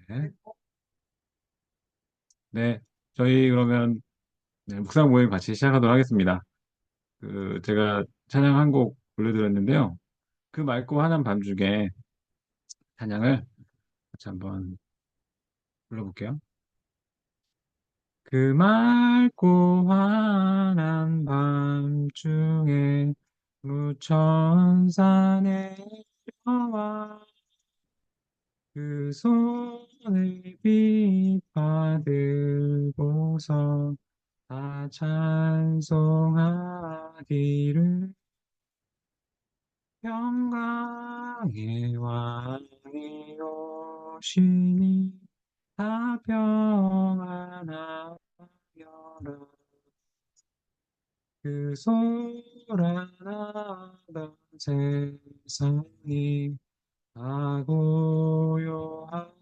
네. 네. 저희 그러면 네, 묵상 모임 같이 시작하도록 하겠습니다. 제가 찬양 한 곡 불러드렸는데요. 그 맑고 환한 밤 중에 찬양을 같이 한번 불러볼게요. 그 맑고 환한 밤 중에 무천사 내려와 그 손에 빛 받들고서 다 찬송하기를 평강의 왕이 오시니 다 평안하여라 그 소란하던 세상이 다 고요하도다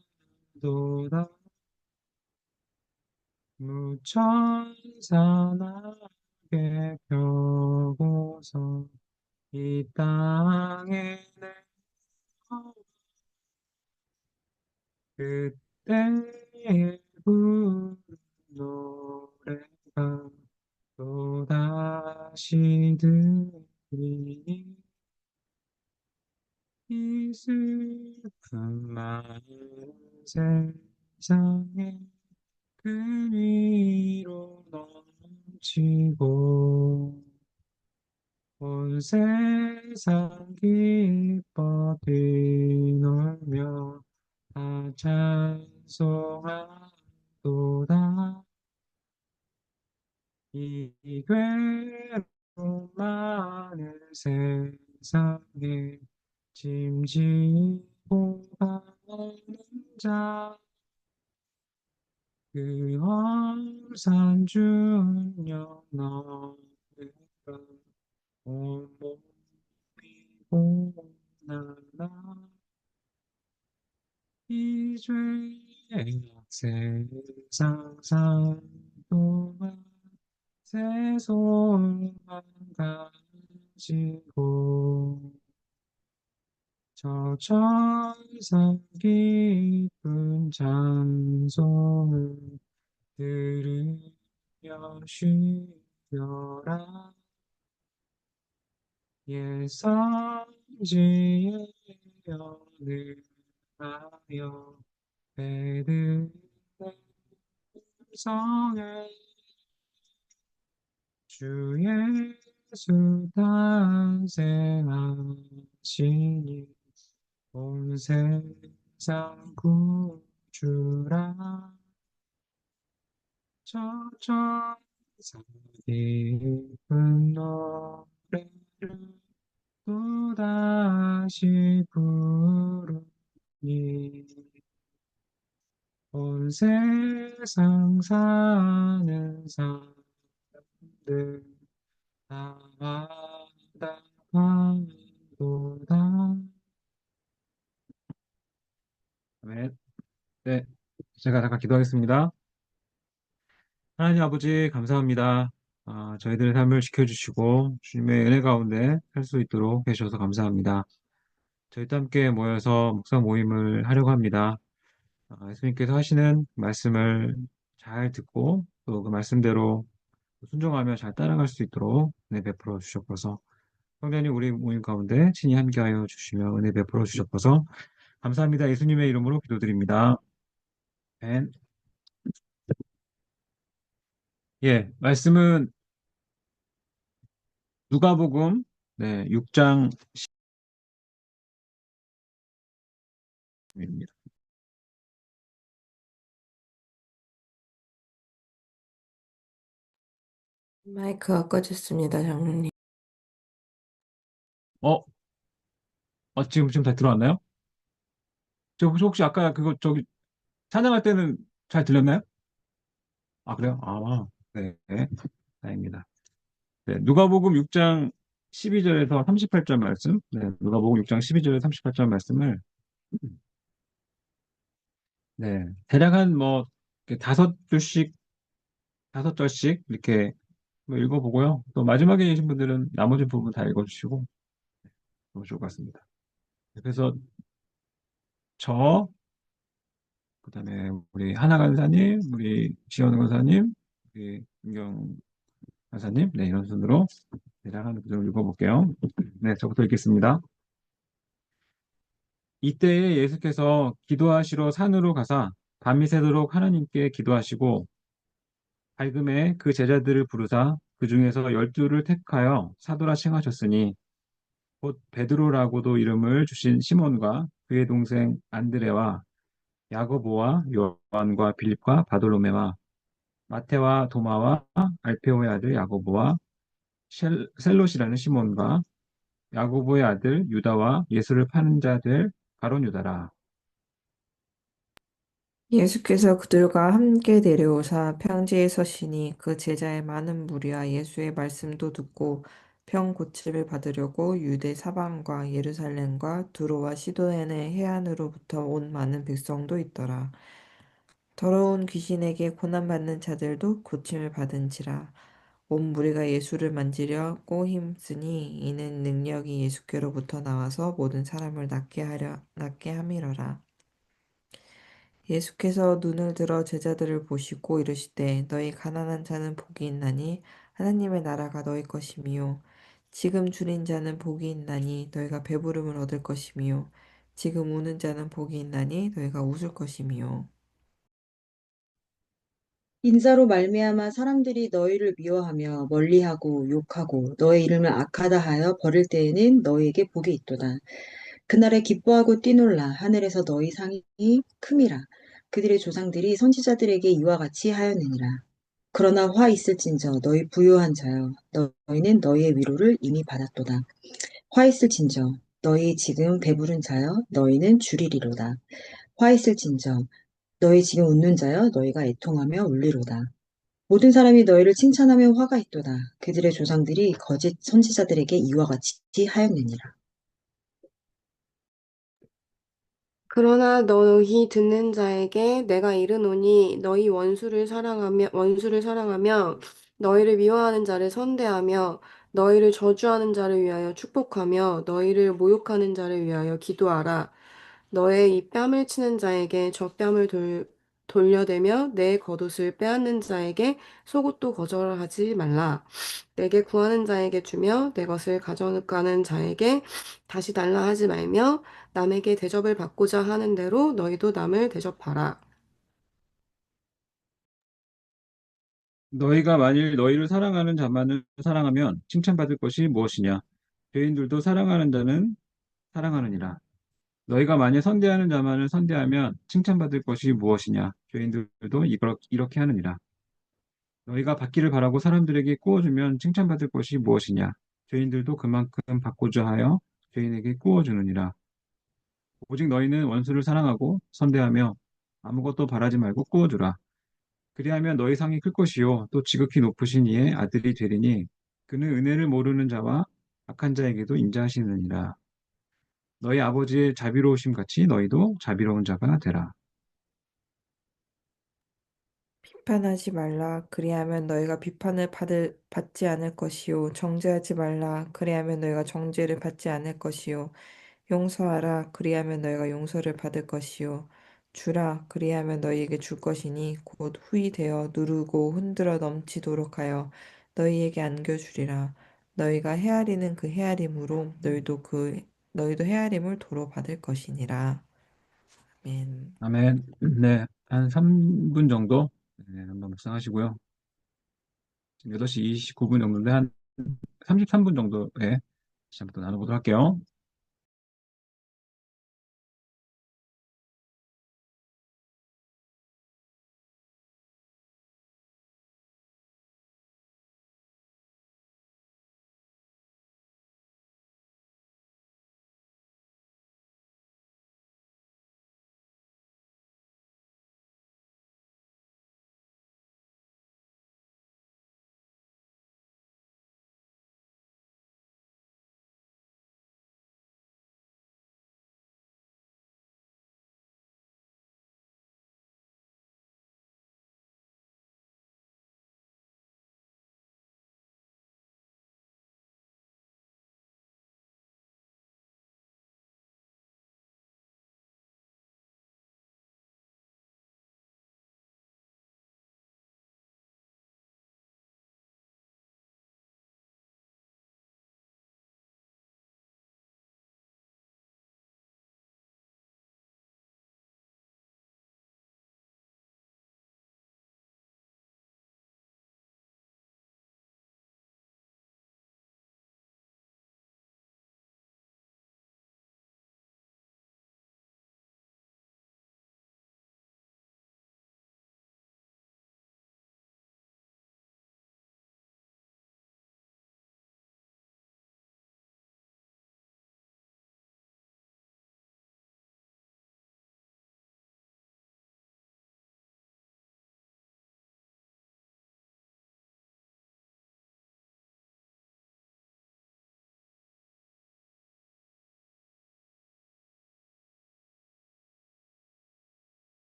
무천사나게 펴고서 이 땅에 그때의 부른 노래가 또다시 들리니 이 슬픈 많은 세상에 그 위로 넘치고 온 세상 기뻐 뛰놀며 다 찬송하도다 이 괴로움 많은 세상에 짐지고 가는 자 그 험산 중력 너희가 온몸이 고난나 이 죄악 세상 산 동안 새 소망 가지고 저 천상 깊은 찬송을 들으며 쉬어라 예선지의 연을 하여 베드레 성에 주 예수 탄생하시니 온 세상 구주라 저 천상 깊은 노래를 또다시 부르니 온 세상 사는 사람들 다 마다하도다. 네, 네, 제가 잠깐 기도하겠습니다. 하나님 아버지 감사합니다. 저희들의 삶을 지켜주시고 주님의 은혜 가운데 살 수 있도록 해주셔서 감사합니다. 저희도 함께 모여서 묵상 모임을 하려고 합니다. 예수님께서 하시는 말씀을 잘 듣고 또 그 말씀대로 순종하며 잘 따라갈 수 있도록 은혜 베풀어 주셨어서 성령님 우리 모임 가운데 친히 함께하여 주시며 은혜 베풀어 주셨어서 감사합니다. 예수님의 이름으로 기도드립니다. 아멘. 예, 말씀은 누가복음 네, 6장 10입니다. 마이크가 꺼졌습니다, 장로님. 어, 지금 다 들어왔나요? 혹시 아까 그거 찬양할 때는 잘 들렸나요? 아, 그래요? 네, 네, 다행입니다. 네, 누가복음 6장 12절에서 38절 말씀, 네, 누가복음 6장 12절에서 38절 말씀을 네, 대략 한 뭐, 이렇게 다섯 절씩 이렇게 뭐 읽어보고요. 또 마지막에 계신 분들은 나머지 부분 다 읽어주시고 너무 좋을 것 같습니다. 그래서 저, 그다음에 우리 하나 간사님, 우리 지원 간사님, 우리 김경 간사님, 네, 이런 순으로 대략 좀 읽어볼게요. 네, 저부터 읽겠습니다. 이때에 예수께서 기도하시러 산으로 가사 밤이 새도록 하나님께 기도하시고 밝음에 그 제자들을 부르사 그 중에서 열두를 택하여 사도라 칭하셨으니 곧 베드로라고도 이름을 주신 시몬과 그의 동생 안드레와 야고보와 요한과 빌립과 바돌로메와 마테와 도마와 알페오의 아들 야고보와 셀롯이라는 시몬과 야고보의 아들 유다와 예수를 파는 자 될 가룟 유다라. 예수께서 그들과 함께 내려오사 평지에 서시니 그 제자의 많은 무리와 예수의 말씀도 듣고 병 고침을 받으려고 유대 사방과 예루살렘과 두로와 시도인의 해안으로부터 온 많은 백성도 있더라. 더러운 귀신에게 고난받는 자들도 고침을 받은지라. 온 무리가 예수를 만지려 꼬힘쓰니 이는 능력이 예수께로부터 나와서 모든 사람을 낫게 함이러라. 예수께서 눈을 들어 제자들을 보시고 이르시되 너희 가난한 자는 복이 있나니 하나님의 나라가 너희 것이미요 지금 줄인 자는 복이 있나니 너희가 배부름을 얻을 것이미요 지금 우는 자는 복이 있나니 너희가 웃을 것이미요. 인자로 말미암아 사람들이 너희를 미워하며 멀리하고 욕하고 너의 이름을 악하다 하여 버릴 때에는 너희에게 복이 있도다. 그날에 기뻐하고 뛰놀라 하늘에서 너희 상이 큼이라. 그들의 조상들이 선지자들에게 이와 같이 하였느니라. 그러나 화 있을진저 너희 부요한 자여 너희는 너희의 위로를 이미 받았도다. 화 있을진저 너희 지금 배부른 자여 너희는 줄이리로다. 화 있을진저 너희 지금 웃는 자여 너희가 애통하며 울리로다. 모든 사람이 너희를 칭찬하며 화가 있도다. 그들의 조상들이 거짓 선지자들에게 이와 같이 하였느니라. 그러나 너희 듣는 자에게 내가 이르노니 너희 원수를 사랑하며 너희를 미워하는 자를 선대하며 너희를 저주하는 자를 위하여 축복하며 너희를 모욕하는 자를 위하여 기도하라. 너의 이 뺨을 치는 자에게 저 뺨을 돌려대며 내 겉옷을 빼앗는 자에게 속옷도 거절하지 말라. 내게 구하는 자에게 주며 내 것을 가져가는 자에게 다시 달라 하지 말며 남에게 대접을 받고자 하는 대로 너희도 남을 대접하라. 너희가 만일 너희를 사랑하는 자만을 사랑하면 칭찬받을 것이 무엇이냐? 죄인들도 사랑하는 자는 사랑하느니라. 너희가 만일 선대하는 자만을 선대하면 칭찬받을 것이 무엇이냐? 죄인들도 이렇게 하느니라. 너희가 받기를 바라고 사람들에게 구워주면 칭찬받을 것이 무엇이냐? 죄인들도 그만큼 받고자 하여 죄인에게 구워주느니라. 오직 너희는 원수를 사랑하고 선대하며 아무것도 바라지 말고 구워주라. 그리하면 너희 상이 클 것이요 또 지극히 높으신 이의 아들이 되리니 그는 은혜를 모르는 자와 악한 자에게도 인자하시느니라. 너희 아버지의 자비로우심 같이 너희도 자비로운 자가 되라. 비판하지 말라. 그리하면 너희가 받지 않을 것이요. 정죄하지 말라. 그리하면 너희가 정죄를 받지 않을 것이요. 용서하라. 그리하면 너희가 용서를 받을 것이요. 주라. 그리하면 너희에게 줄 것이니 곧 후히 되어 누르고 흔들어 넘치도록 하여 너희에게 안겨주리라. 너희가 헤아리는 그 헤아림으로 너희도 헤아림을 도로 받을 것이니라. 아멘. 아멘. 네, 한 3분 정도 네, 한번 묵상하시고요. 지금 8시 29분 정도인데 한 33분 정도에 다시 한번 또 나눠보도록 할게요.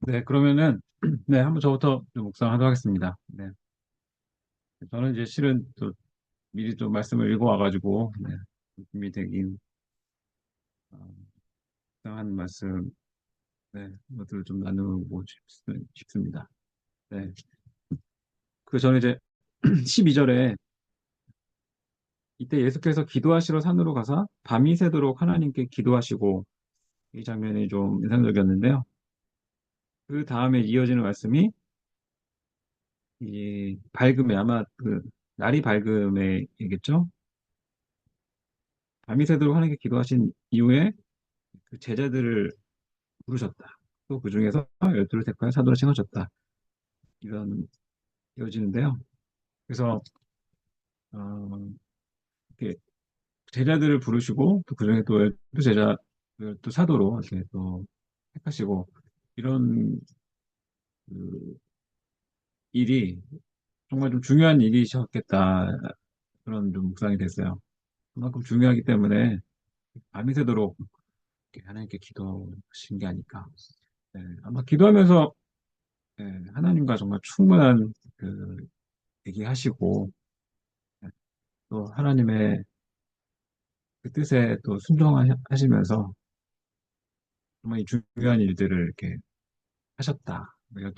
네, 그러면은, 네, 한번 저부터 좀 묵상하도록 하겠습니다. 네. 저는 이제 실은 또 미리 좀 말씀을 읽어와가지고, 네, 준비 되긴, 어, 묵상한 말씀, 네, 것들을 좀 나누고 싶습니다. 네. 그 저는 이제 12절에 이때 예수께서 기도하시러 산으로 가사 밤이 새도록 하나님께 기도하시고 이 장면이 좀 인상적이었는데요. 그 다음에 이어지는 말씀이 이 밝음에 아마 그 날이 밝음에이겠죠? 밤이 새도록 하나님께 기도하신 이후에 그 제자들을 부르셨다. 또 그 중에서 열두를 택하여 사도로 칭하셨다. 이런 이어지는데요. 그래서 어, 이렇게 제자들을 부르시고 또 그중에 또 열두 제자 열두 사도로 이렇게 또 택하시고 이런 그 일이 정말 좀 중요한 일이셨겠다 그런 좀 묵상이 됐어요. 그만큼 중요하기 때문에 밤이 새도록 이렇게 하나님께 기도하신 게 아닐까. 네, 아마 기도하면서 네, 하나님과 정말 충분한 그 얘기하시고 네, 또 하나님의 그 뜻에 또 순종하시면서 정말 이 중요한 일들을 이렇게 하셨다. 우리가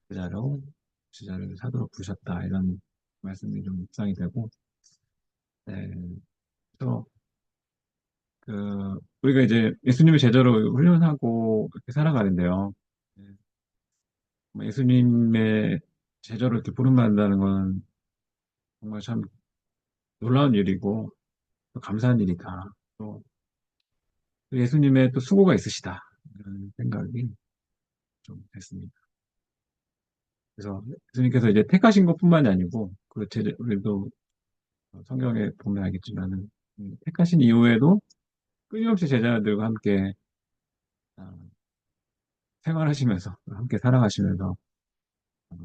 제자로 제자를 사도록 부르셨다 이런 말씀이 좀 묵상이 되고 네, 그래서 우리가 이제 예수님의 제자로 훈련하고 이렇게 살아가는데요. 네, 뭐 예수님의 제자로 이렇게 부름받는다는 건 정말 참 놀라운 일이고 또 감사한 일이다. 또 예수님의 또 수고가 있으시다. 이런 생각이 좀 됐습니다. 그래서 예수님께서 이제 택하신 것뿐만이 아니고 그 제자 우리도 성경에 보면 알겠지만은 택하신 이후에도 끊임없이 제자들과 함께 아, 생활하시면서 함께 살아가시면서 어,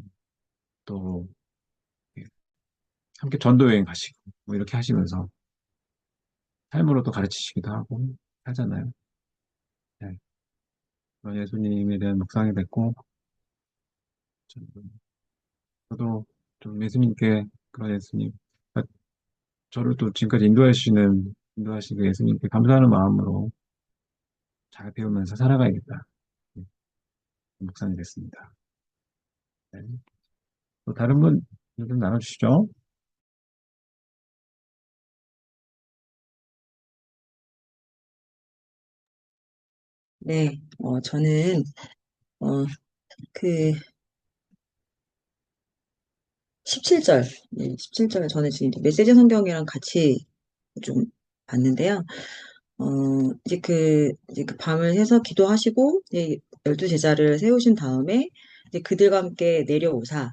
또 함께 전도 여행 가시고 뭐 이렇게 하시면서 삶으로 또 가르치시기도 하고 하잖아요. 네. 그런 예수님에 대한 묵상이 됐고 저도 좀 예수님께 그런 예수님 그러니까 저를 또 지금까지 인도하신 그 예수님께 감사하는 마음으로 잘 배우면서 살아가야겠다. 네, 묵상이 됐습니다. 네. 또 다른 분 좀 나눠주시죠. 네, 저는, 어, 그, 17절, 네, 17절 저는 지금 이제 메시지 성경이랑 같이 좀 봤는데요. 어, 이제 그 밤을 새서 기도하시고, 이제 12제자를 세우신 다음에, 이제 그들과 함께 내려오사,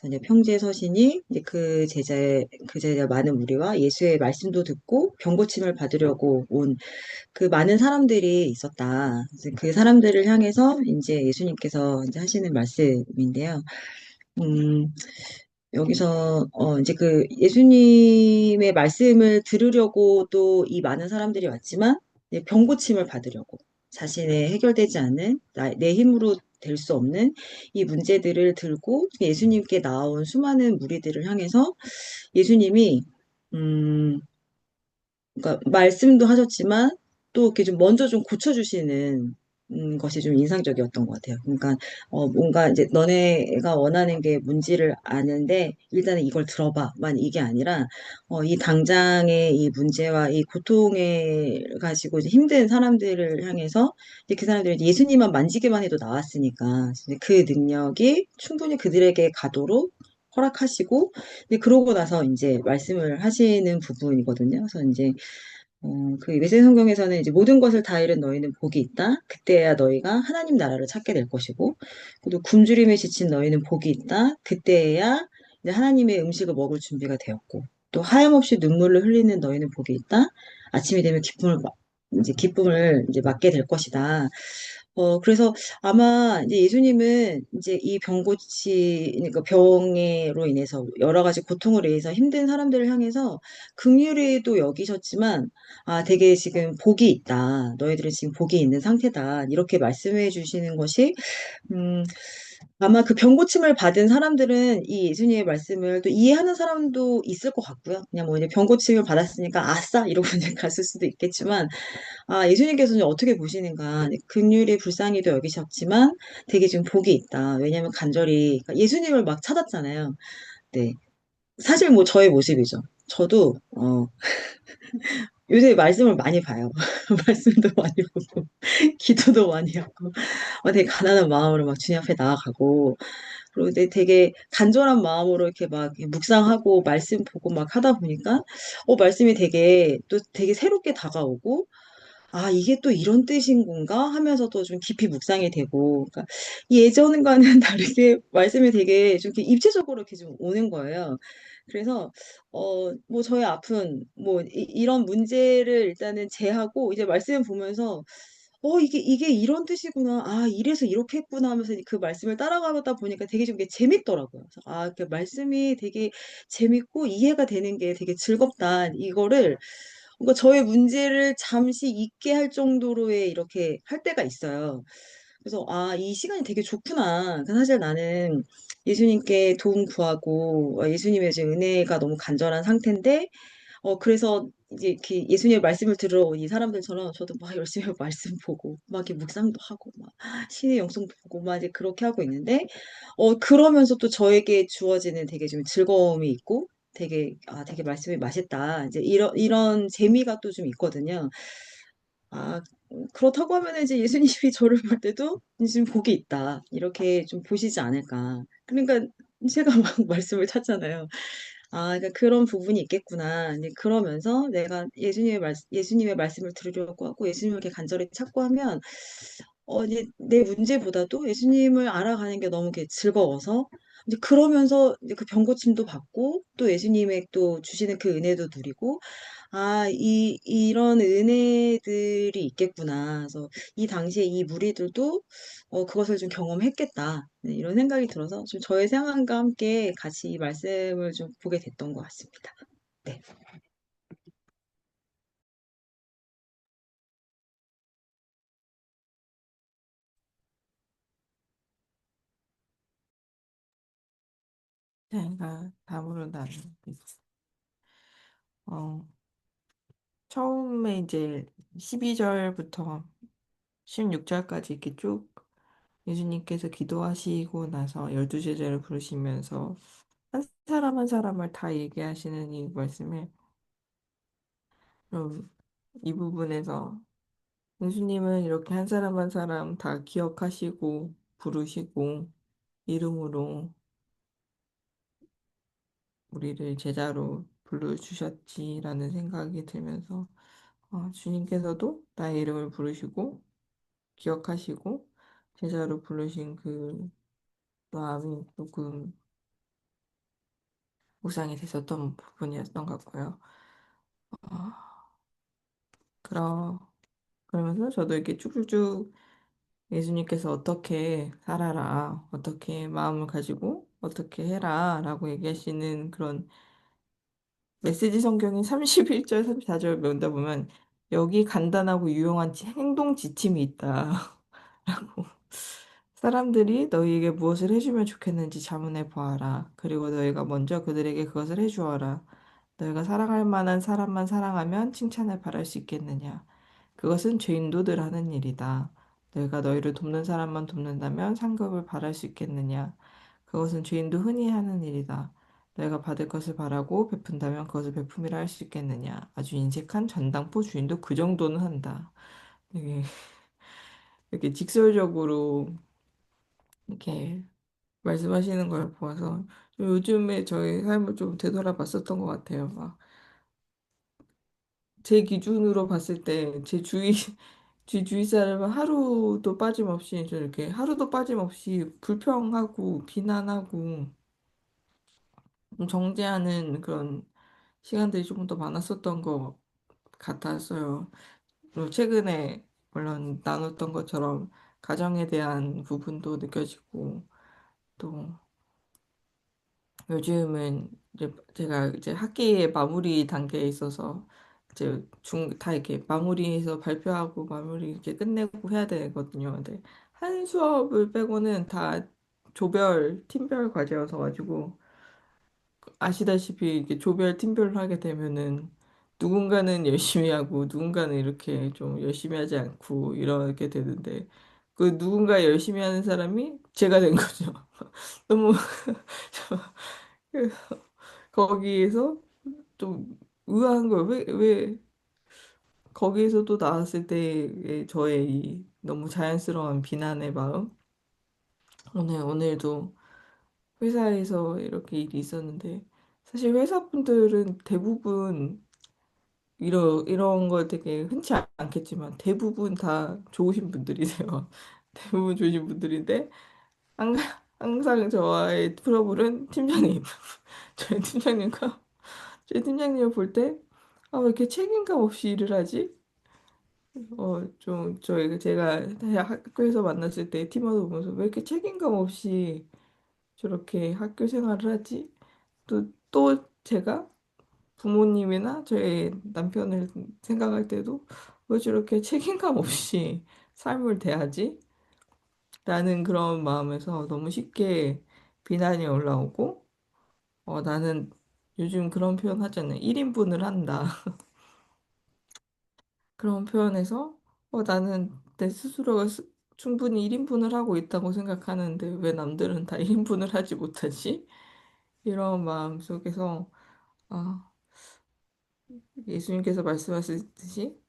그래서 이제 평지에 서시니, 이제 그 제자 많은 무리와 예수의 말씀도 듣고 병고침을 받으려고 온 그 많은 사람들이 있었다. 그래서 그 사람들을 향해서 이제 예수님께서 이제 하시는 말씀인데요. 음, 여기서 이제 그 예수님의 말씀을 들으려고 또 이 많은 사람들이 왔지만 이제 병고침을 받으려고 자신의 해결되지 않은 내 힘으로 될 수 없는 이 문제들을 들고 예수님께 나온 수많은 무리들을 향해서 예수님이 음, 그러니까 말씀도 하셨지만 또 이렇게 좀 먼저 좀 고쳐주시는 것이 좀 인상적이었던 것 같아요. 그러니까 뭔가 이제 너네가 원하는 게 뭔지를 아는데 일단은 이걸 들어봐만 이게 아니라 이 당장의 이 문제와 이 고통에 가지고 이제 힘든 사람들을 향해서 이제 그 사람들이 이제 예수님만 만지기만 해도 나왔으니까 이제 그 능력이 충분히 그들에게 가도록 허락하시고, 근데 그러고 나서 이제 말씀을 하시는 부분이거든요. 그래서 이제 그 메시지 성경에서는 이제 모든 것을 다 잃은 너희는 복이 있다. 그때야 너희가 하나님 나라를 찾게 될 것이고, 또 굶주림에 지친 너희는 복이 있다. 그때야 이제 하나님의 음식을 먹을 준비가 되었고, 또 하염없이 눈물을 흘리는 너희는 복이 있다. 아침이 되면 이제 기쁨을 이제 맞게 될 것이다. 그래서 아마 이제 예수님은 이제 이 그러니까 병으로 인해서 여러 가지 고통으로 인해서 힘든 사람들을 향해서 긍휼히도 여기셨지만, 아, 되게 지금 복이 있다. 너희들은 지금 복이 있는 상태다. 이렇게 말씀해 주시는 것이, 음, 아마 그 병고침을 받은 사람들은 이 예수님의 말씀을 또 이해하는 사람도 있을 것 같고요. 그냥 뭐 이제 병고침을 받았으니까 아싸! 이러고 이제 갔을 수도 있겠지만, 아, 예수님께서는 어떻게 보시는가. 긍휼이 불쌍히도 여기셨지만 되게 지금 복이 있다. 왜냐하면 간절히 그러니까 예수님을 막 찾았잖아요. 네. 사실 뭐 저의 모습이죠. 저도 요새 말씀을 많이 봐요. 말씀도 많이 보고 기도도 많이 하고 되게 가난한 마음으로 막 주님 앞에 나아가고 그리고 근데 되게 간절한 마음으로 이렇게 막 묵상하고 말씀 보고 막 하다 보니까 말씀이 되게 또 되게 새롭게 다가오고 아, 이게 또 이런 뜻인 건가? 하면서도 좀 깊이 묵상이 되고, 그러니까 예전과는 다르게 말씀이 되게 좀 이렇게 입체적으로 이렇게 좀 오는 거예요. 그래서, 뭐 저의 아픈, 뭐 이런 문제를 일단은 제하고 이제 말씀을 보면서, 이게 이런 뜻이구나. 아, 이래서 이렇게 했구나 하면서 그 말씀을 따라가다 보니까 되게 좀 이게 재밌더라고요. 그래서 아, 그 말씀이 되게 재밌고 이해가 되는 게 되게 즐겁다. 이거를 그러니까 저의 문제를 잠시 잊게 할 정도로의 이렇게 할 때가 있어요. 그래서 아, 이 시간이 되게 좋구나. 그 사실 나는 예수님께 도움 구하고 예수님의 이제 은혜가 너무 간절한 상태인데 그래서 이제 이렇게 예수님의 말씀을 들으러 온 이 사람들처럼 저도 막 열심히 말씀 보고 막 이렇게 묵상도 하고 막 신의 영성도 보고 막 이제 그렇게 하고 있는데 그러면서 또 저에게 주어지는 되게 좀 즐거움이 있고 되게 말씀이 맛있다. 이제 이런 재미가 또 좀 있거든요. 아, 그렇다고 하면 이제 예수님이 저를 볼 때도 지금 복이 있다. 이렇게 좀 보시지 않을까. 그러니까 제가 막 말씀을 찾잖아요. 아, 그러니까 그런 부분이 있겠구나. 이제 그러면서 내가 예수님의 말씀을 들으려고 하고 예수님을 이렇게 간절히 찾고 하면 이제 내 문제보다도 예수님을 알아가는 게 너무 이렇게 즐거워서 이제 그러면서 이제 그 병고침도 받고 또 예수님의 또 주시는 그 은혜도 누리고 아, 이런 은혜들이 있겠구나. 그래서 이 당시에 이 무리들도 그것을 좀 경험했겠다. 네, 이런 생각이 들어서 좀 저의 생각과 함께 같이 이 말씀을 좀 보게 됐던 것 같습니다. 네. 제가 답으로 나누겠습니다. 어, 처음에 이제 12절부터 16절까지 이렇게 쭉 예수님께서 기도하시고 나서 12제자를 부르시면서 한 사람 한 사람을 다 얘기하시는 이 말씀에 이 부분에서 예수님은 이렇게 한 사람 한 사람 다 기억하시고 부르시고 이름으로 우리를 제자로 불러주셨지라는 생각이 들면서 주님께서도 나의 이름을 부르시고 기억하시고 제자로 부르신 그 마음이 조금 묵상이 됐었던 부분이었던 것 같고요. 어, 그러, 그러면서 저도 이렇게 쭉쭉쭉 예수님께서 어떻게 살아라, 어떻게 마음을 가지고 어떻게 해라 라고 얘기하시는 그런 메시지 성경인 31절, 34절 배운다 보면 여기 간단하고 유용한 행동 지침이 있다. 라고 사람들이 너희에게 무엇을 해주면 좋겠는지 자문해 보아라. 그리고 너희가 먼저 그들에게 그것을 해주어라. 너희가 사랑할 만한 사람만 사랑하면 칭찬을 바랄 수 있겠느냐. 그것은 죄인도 늘 하는 일이다. 너희가 너희를 돕는 사람만 돕는다면 상급을 바랄 수 있겠느냐. 그것은 죄인도 흔히 하는 일이다. 너희가 받을 것을 바라고 베푼다면 그것을 베품이라 할 수 있겠느냐. 아주 인색한 전당포 주인도 그 정도는 한다. 되게 이렇게 직설적으로 이렇게 말씀하시는 걸 보아서 좀 요즘에 저의 삶을 좀 되돌아봤었던 것 같아요. 막 제 기준으로 봤을 때 제 제 주위 사람은 하루도 빠짐없이 좀 이렇게 하루도 빠짐없이 불평하고 비난하고 좀 정죄하는 그런 시간들이 조금 더 많았었던 것 같았어요. 그리고 최근에 물론 나눴던 것처럼 가정에 대한 부분도 느껴지고 또 요즘은 이제 제가 이제 학기의 마무리 단계에 있어서 이제 다 이렇게 마무리해서 발표하고 마무리 이렇게 끝내고 해야 되거든요. 근데 한 수업을 빼고는 다 팀별 과제여서 가지고 아시다시피 이렇게 조별 팀별로 하게 되면은 누군가는 열심히 하고 누군가는 이렇게 좀 열심히 하지 않고 이렇게 되는데 그 누군가 열심히 하는 사람이 제가 된 거죠. 너무 거기에서 좀 의아한 거예요. 왜 거기에서 또 나왔을 때의 저의 이 너무 자연스러운 비난의 마음. 오늘도 회사에서 이렇게 일이 있었는데 사실 회사분들은 대부분 이런 거 되게 흔치 않겠지만 대부분 다 좋으신 분들이세요. 대부분 좋으신 분들인데 항- 항상 저와의 트러블은 팀장님. 저희 팀장님과 저희 팀장님을 볼 때 아, 왜 이렇게 책임감 없이 일을 하지? 제가 학교에서 만났을 때 팀원을 보면서 왜 이렇게 책임감 없이 저렇게 학교 생활을 하지? 또 제가 부모님이나 저희 남편을 생각할 때도 왜 저렇게 책임감 없이 삶을 대하지? 라는 그런 마음에서 너무 쉽게 비난이 올라오고, 나는 요즘 그런 표현 하잖아요. 1인분을 한다. 그런 표현에서, 나는 내 스스로가 충분히 1인분을 하고 있다고 생각하는데 왜 남들은 다 1인분을 하지 못하지? 이런 마음 속에서, 아, 예수님께서 말씀하셨듯이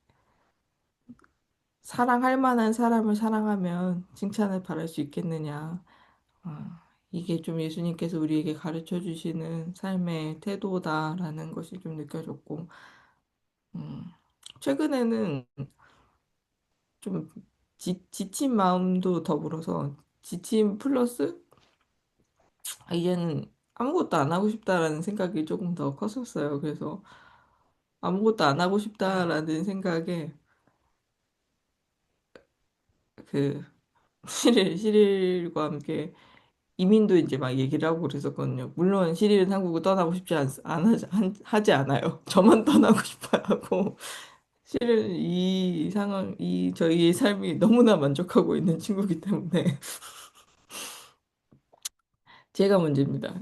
사랑할 만한 사람을 사랑하면 칭찬을 바랄 수 있겠느냐. 이게 좀 예수님께서 우리에게 가르쳐 주시는 삶의 태도다라는 것이 좀 느껴졌고, 음, 최근에는 좀 지친 마음도 더불어서 지침 플러스 이제는 아무것도 안 하고 싶다라는 생각이 조금 더 컸었어요. 그래서 아무것도 안 하고 싶다라는 생각에 그 시릴과 함께 이민도 이제 막 얘기를 하고 그랬었거든요. 물론 시릴은 한국을 떠나고 싶지 하지 않아요. 저만 떠나고 싶어야 하고 실은 이 상황, 저희의 삶이 너무나 만족하고 있는 친구이기 때문에 제가 문제입니다.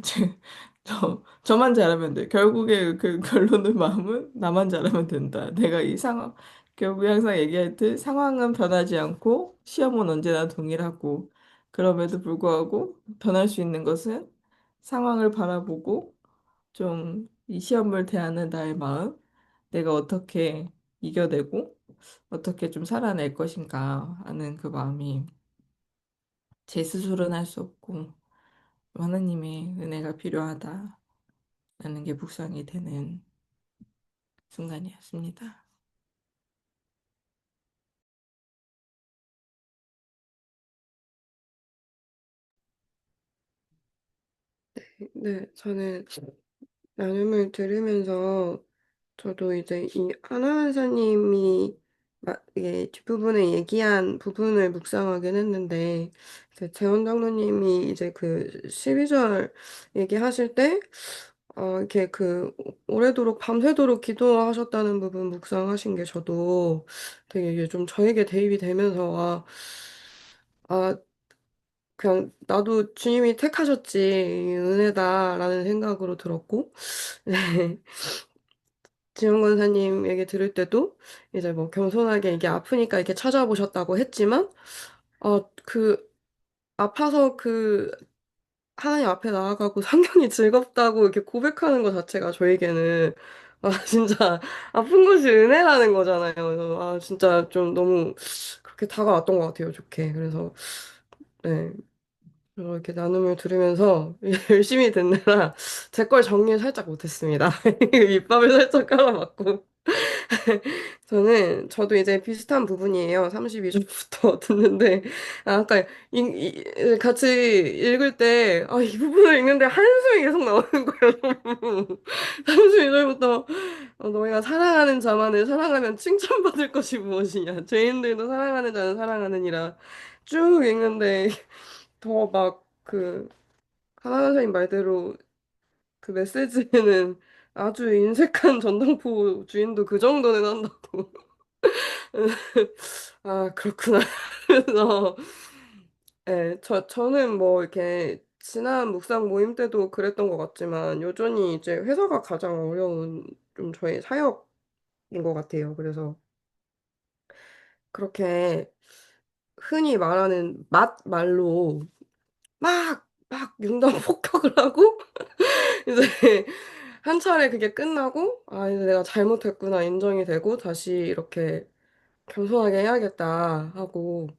저만 잘하면 돼. 결국에 그 결론의 마음은 나만 잘하면 된다. 내가 이 상황, 결국에 항상 얘기할 때 상황은 변하지 않고 시험은 언제나 동일하고 그럼에도 불구하고 변할 수 있는 것은 상황을 바라보고 좀 이 시험을 대하는 나의 마음, 내가 어떻게 이겨내고 어떻게 좀 살아낼 것인가 하는 그 마음이 제 스스로는 할 수 없고 하나님의 은혜가 필요하다라는 게 묵상이 되는 순간이었습니다. 네, 저는 나눔을 들으면서 저도 이제 이 하나은사님이 이게 뒷부분에 얘기한 부분을 묵상하긴 했는데 그 재원 장로님이 이제 그 12절 얘기하실 때 이렇게 그 오래도록 밤새도록 기도하셨다는 부분 묵상하신 게 저도 되게 이게 좀 저에게 대입이 되면서 아, 그냥 나도 주님이 택하셨지 이 은혜다라는 생각으로 들었고 네. 지영 권사님 얘기 들을 때도 이제 뭐 겸손하게 이게 아프니까 이렇게 찾아보셨다고 했지만, 그 아파서 그 하나님 앞에 나아가고 성경이 즐겁다고 이렇게 고백하는 것 자체가 저에게는 진짜 아픈 것이 은혜라는 거잖아요. 그래서 진짜 좀 너무 그렇게 다가왔던 것 같아요, 좋게. 그래서 네. 이렇게 나눔을 들으면서 열심히 듣느라 제 걸 정리를 살짝 못했습니다. 입밥을 살짝 깔아맞고. 저도 이제 비슷한 부분이에요. 32절부터 듣는데, 아까 같이 읽을 때, 이 부분을 읽는데 한숨이 계속 나오는 거예요. 32절부터. 너희가 사랑하는 자만을 사랑하면 칭찬받을 것이 무엇이냐. 죄인들도 사랑하는 자는 사랑하느니라. 쭉 읽는데 더 막 하나님 선생님 말대로 그 메시지에는 아주 인색한 전당포 주인도 그 정도는 한다고. 아, 그렇구나. 그래서, 예, 저는 뭐, 이렇게, 지난 묵상 모임 때도 그랬던 것 같지만, 여전히 이제 회사가 가장 어려운 좀 저의 사역인 것 같아요. 그래서, 그렇게 흔히 말하는 말로 막 융단 폭격을 하고, 이제 한 차례 그게 끝나고, 아, 이제 내가 잘못했구나 인정이 되고, 다시 이렇게 겸손하게 해야겠다 하고,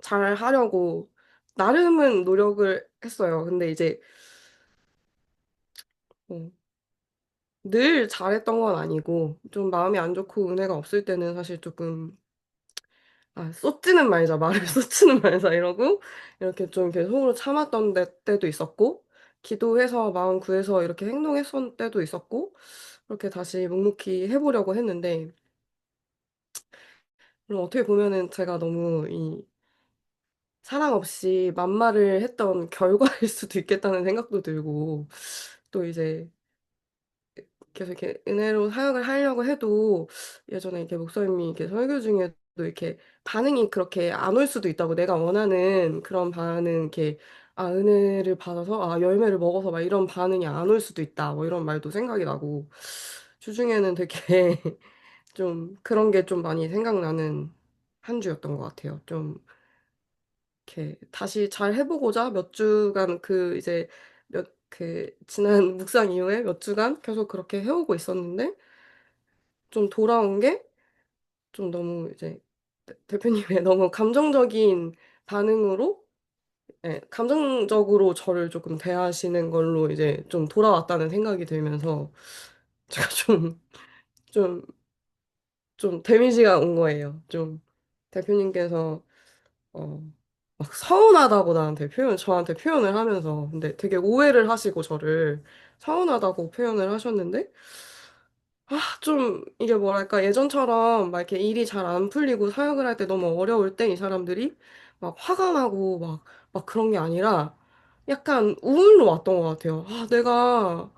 잘 하려고 나름은 노력을 했어요. 근데 이제 어, 늘 잘했던 건 아니고 좀 마음이 안 좋고 은혜가 없을 때는 사실 조금 쏟지는 말자 말을 쏟지는 말자 이러고 이렇게 좀 이렇게 속으로 참았던 때도 있었고 기도해서 마음 구해서 이렇게 행동했던 때도 있었고 그렇게 다시 묵묵히 해보려고 했는데 그럼 어떻게 보면은 제가 너무 이 사랑 없이 만말을 했던 결과일 수도 있겠다는 생각도 들고 또 이제 계속 이렇게 은혜로 사역을 하려고 해도 예전에 이렇게 목사님이 이렇게 설교 중에도 이렇게 반응이 그렇게 안 올 수도 있다고 내가 원하는 그런 반응 이렇게 은혜를 받아서 열매를 먹어서 막 이런 반응이 안 올 수도 있다 뭐 이런 말도 생각이 나고 주중에는 되게 좀 그런 게 좀 많이 생각나는 한 주였던 것 같아요. 좀 이렇게 다시 잘 해보고자 몇 주간 이제 지난 묵상 이후에 몇 주간 계속 그렇게 해오고 있었는데 좀 돌아온 게 좀 너무 이제 대표님의 너무 감정적인 반응으로 감정적으로 저를 조금 대하시는 걸로 이제 좀 돌아왔다는 생각이 들면서 제가 좀, 좀 데미지가 온 거예요. 좀 대표님께서 어, 막 서운하다고 저한테 표현을 하면서, 근데 되게 오해를 하시고 저를 서운하다고 표현을 하셨는데, 좀, 이게 뭐랄까, 예전처럼 막 이렇게 일이 잘 안 풀리고 사역을 할 때 너무 어려울 때 이 사람들이 막 화가 나고 막 그런 게 아니라 약간 우울로 왔던 것 같아요. 내가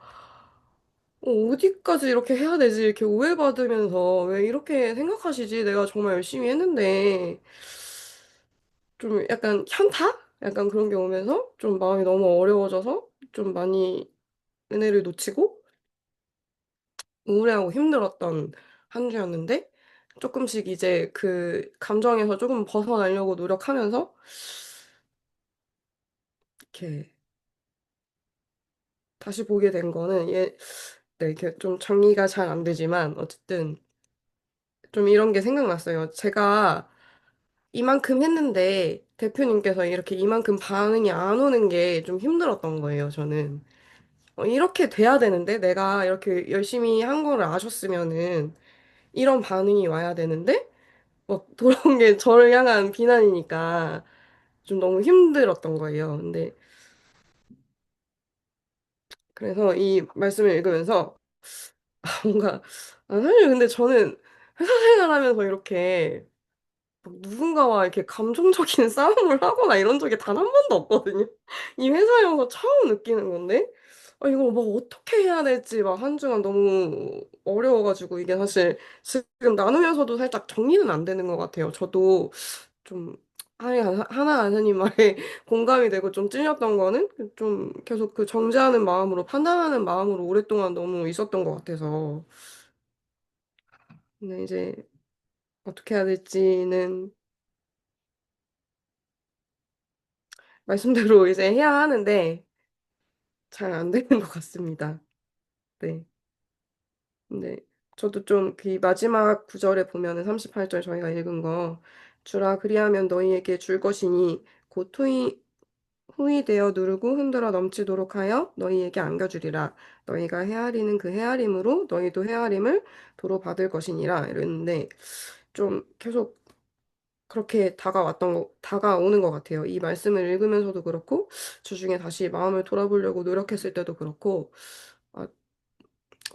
어디까지 이렇게 해야 되지? 이렇게 오해받으면서 왜 이렇게 생각하시지? 내가 정말 열심히 했는데. 좀 약간 현타? 약간 그런 게 오면서 좀 마음이 너무 어려워져서 좀 많이 은혜를 놓치고 우울해하고 힘들었던 한 주였는데 조금씩 이제 그 감정에서 조금 벗어나려고 노력하면서 이렇게 다시 보게 된 거는 네, 이렇게 좀 정리가 잘 안 되지만 어쨌든 좀 이런 게 생각났어요. 제가 이만큼 했는데 대표님께서 이렇게 이만큼 반응이 안 오는 게 좀 힘들었던 거예요, 저는. 이렇게 돼야 되는데 내가 이렇게 열심히 한 거를 아셨으면은 이런 반응이 와야 되는데 막 돌아온 게 저를 향한 비난이니까 좀 너무 힘들었던 거예요. 근데 그래서 이 말씀을 읽으면서 뭔가 사실 근데 저는 회사 생활하면서 이렇게 막 누군가와 이렇게 감정적인 싸움을 하거나 이런 적이 단 한 번도 없거든요. 이 회사에서 처음 느끼는 건데, 이걸 막 어떻게 해야 될지 막 한 주간 너무 어려워가지고 이게 사실 지금 나누면서도 살짝 정리는 안 되는 것 같아요. 저도 좀 하나 하나님 말에 공감이 되고 좀 찔렸던 거는 좀 계속 정죄하는 마음으로 판단하는 마음으로 오랫동안 너무 있었던 것 같아서. 근데 이제 어떻게 해야 될지는 말씀대로 이제 해야 하는데 잘 안 되는 것 같습니다. 네. 근데 저도 좀 그 마지막 구절에 보면은 38절 저희가 읽은 거 주라 그리하면 너희에게 줄 것이니 곧 후히 되어 누르고 흔들어 넘치도록 하여 너희에게 안겨주리라. 너희가 헤아리는 그 헤아림으로 너희도 헤아림을 도로 받을 것이니라 이랬는데 좀 계속 그렇게 다가오는 것 같아요. 이 말씀을 읽으면서도 그렇고, 주중에 다시 마음을 돌아보려고 노력했을 때도 그렇고, 아,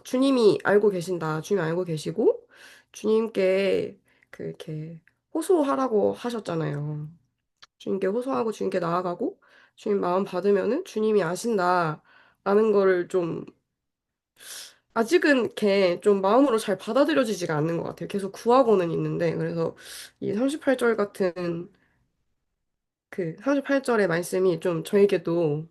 주님이 알고 계신다. 주님 알고 계시고 주님께 이렇게 호소하라고 하셨잖아요. 주님께 호소하고 주님께 나아가고 주님 마음 받으면은 주님이 아신다라는 거를 좀 아직은 이렇게 좀 마음으로 잘 받아들여지지가 않는 것 같아요. 계속 구하고는 있는데 그래서 이 38절 같은 38절의 말씀이 좀 저에게도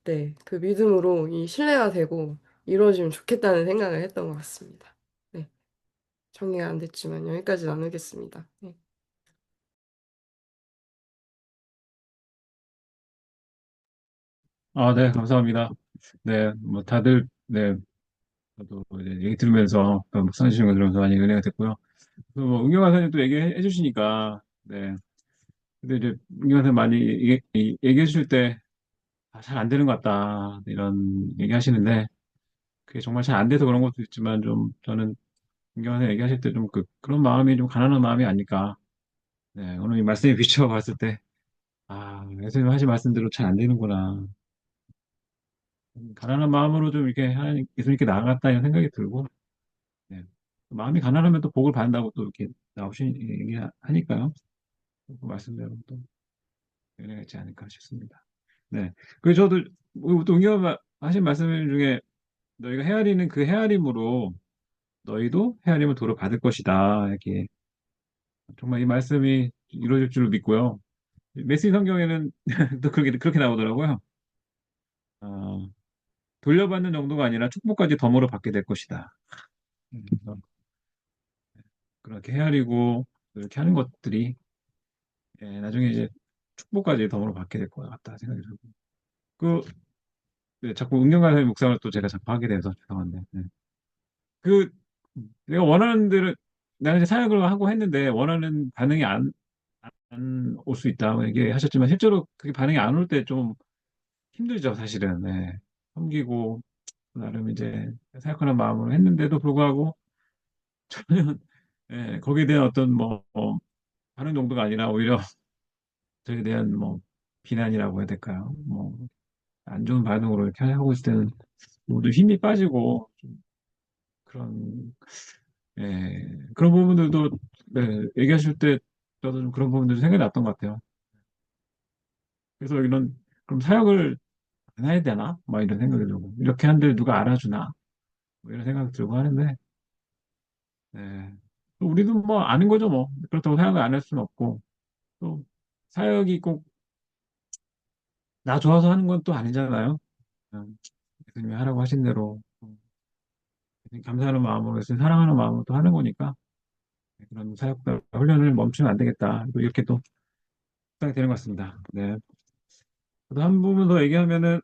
네, 그 믿음으로 이 신뢰가 되고 이루어지면 좋겠다는 생각을 했던 것 같습니다. 네, 정리가 안 됐지만 여기까지 나누겠습니다. 네. 아, 네, 감사합니다. 네, 뭐 다들 네, 저도 이제 얘기 들으면서 또 묵상 주신 거 들으면서 많이 은혜가 됐고요. 또뭐 은경아 선생님 또 얘기해 주시니까 네. 근데 이제 은경아 선생님 많이 얘기해 주실 때 잘 안 되는 것 같다 이런 얘기 하시는데 그게 정말 잘 안 돼서 그런 것도 있지만 좀 저는 은경아 선생님 얘기하실 때 좀 그런 마음이 좀 가난한 마음이 아닐까. 네, 오늘 이 말씀에 비추어 봤을 때 예수님 하신 말씀대로 잘 안 되는구나. 가난한 마음으로 좀 이렇게 하나님 예수님께 나아갔다 이런 생각이 들고 네. 마음이 가난하면 또 복을 받는다고 또 이렇게 얘기하니까요. 그 말씀대로 또 은혜가 있지 않을까 싶습니다. 네. 그리고 저도 또 응답 하신 말씀 중에 너희가 헤아리는 그 헤아림으로 너희도 헤아림을 도로 받을 것이다. 이렇게 정말 이 말씀이 이루어질 줄 믿고요. 메시지 성경에는 또 그렇게 나오더라고요. 어, 돌려받는 정도가 아니라 축복까지 덤으로 받게 될 것이다. 그래서 그렇게 헤아리고 이렇게 하는 것들이 나중에 이제 축복까지 덤으로 받게 될 것 같다 생각이 들고. 그, 네, 자꾸 은경간의 묵상을 또 제가 자꾸 하게 돼서 죄송한데. 네. 그, 내가 원하는 대로, 나는 이제 사역을 하고 했는데, 원하는 반응이 안 올 수 있다, 얘기하셨지만, 실제로 그게 반응이 안 올 때 좀 힘들죠, 사실은. 네. 섬기고, 나름 이제 사역하는 마음으로 했는데도 불구하고, 전혀, 거기에 대한 어떤 반응 정도가 아니라 오히려 저에 대한 비난이라고 해야 될까요? 안 좋은 반응으로 이렇게 하고 있을 때는 모두 힘이 빠지고, 좀 그런 그런 부분들도 네, 얘기하실 때 저도 좀 그런 부분들이 생각이 났던 것 같아요. 그래서 이런 그럼 사역을 안 해야 되나? 막 이런 생각이 들고 이렇게 한들 누가 알아주나? 뭐 이런 생각이 들고 하는데 네. 또 우리도 뭐 아는 거죠 뭐 그렇다고 사역을 안 할 수는 없고 또 사역이 꼭 나 좋아서 하는 건 또 아니잖아요. 그냥 예수님이 하라고 하신 대로 감사하는 마음으로 예수님 사랑하는 마음으로 또 하는 거니까 그런 사역과 훈련을 멈추면 안 되겠다. 또 이렇게 또 생각이 되는 것 같습니다. 네. 저도 한 부분 더 얘기하면은,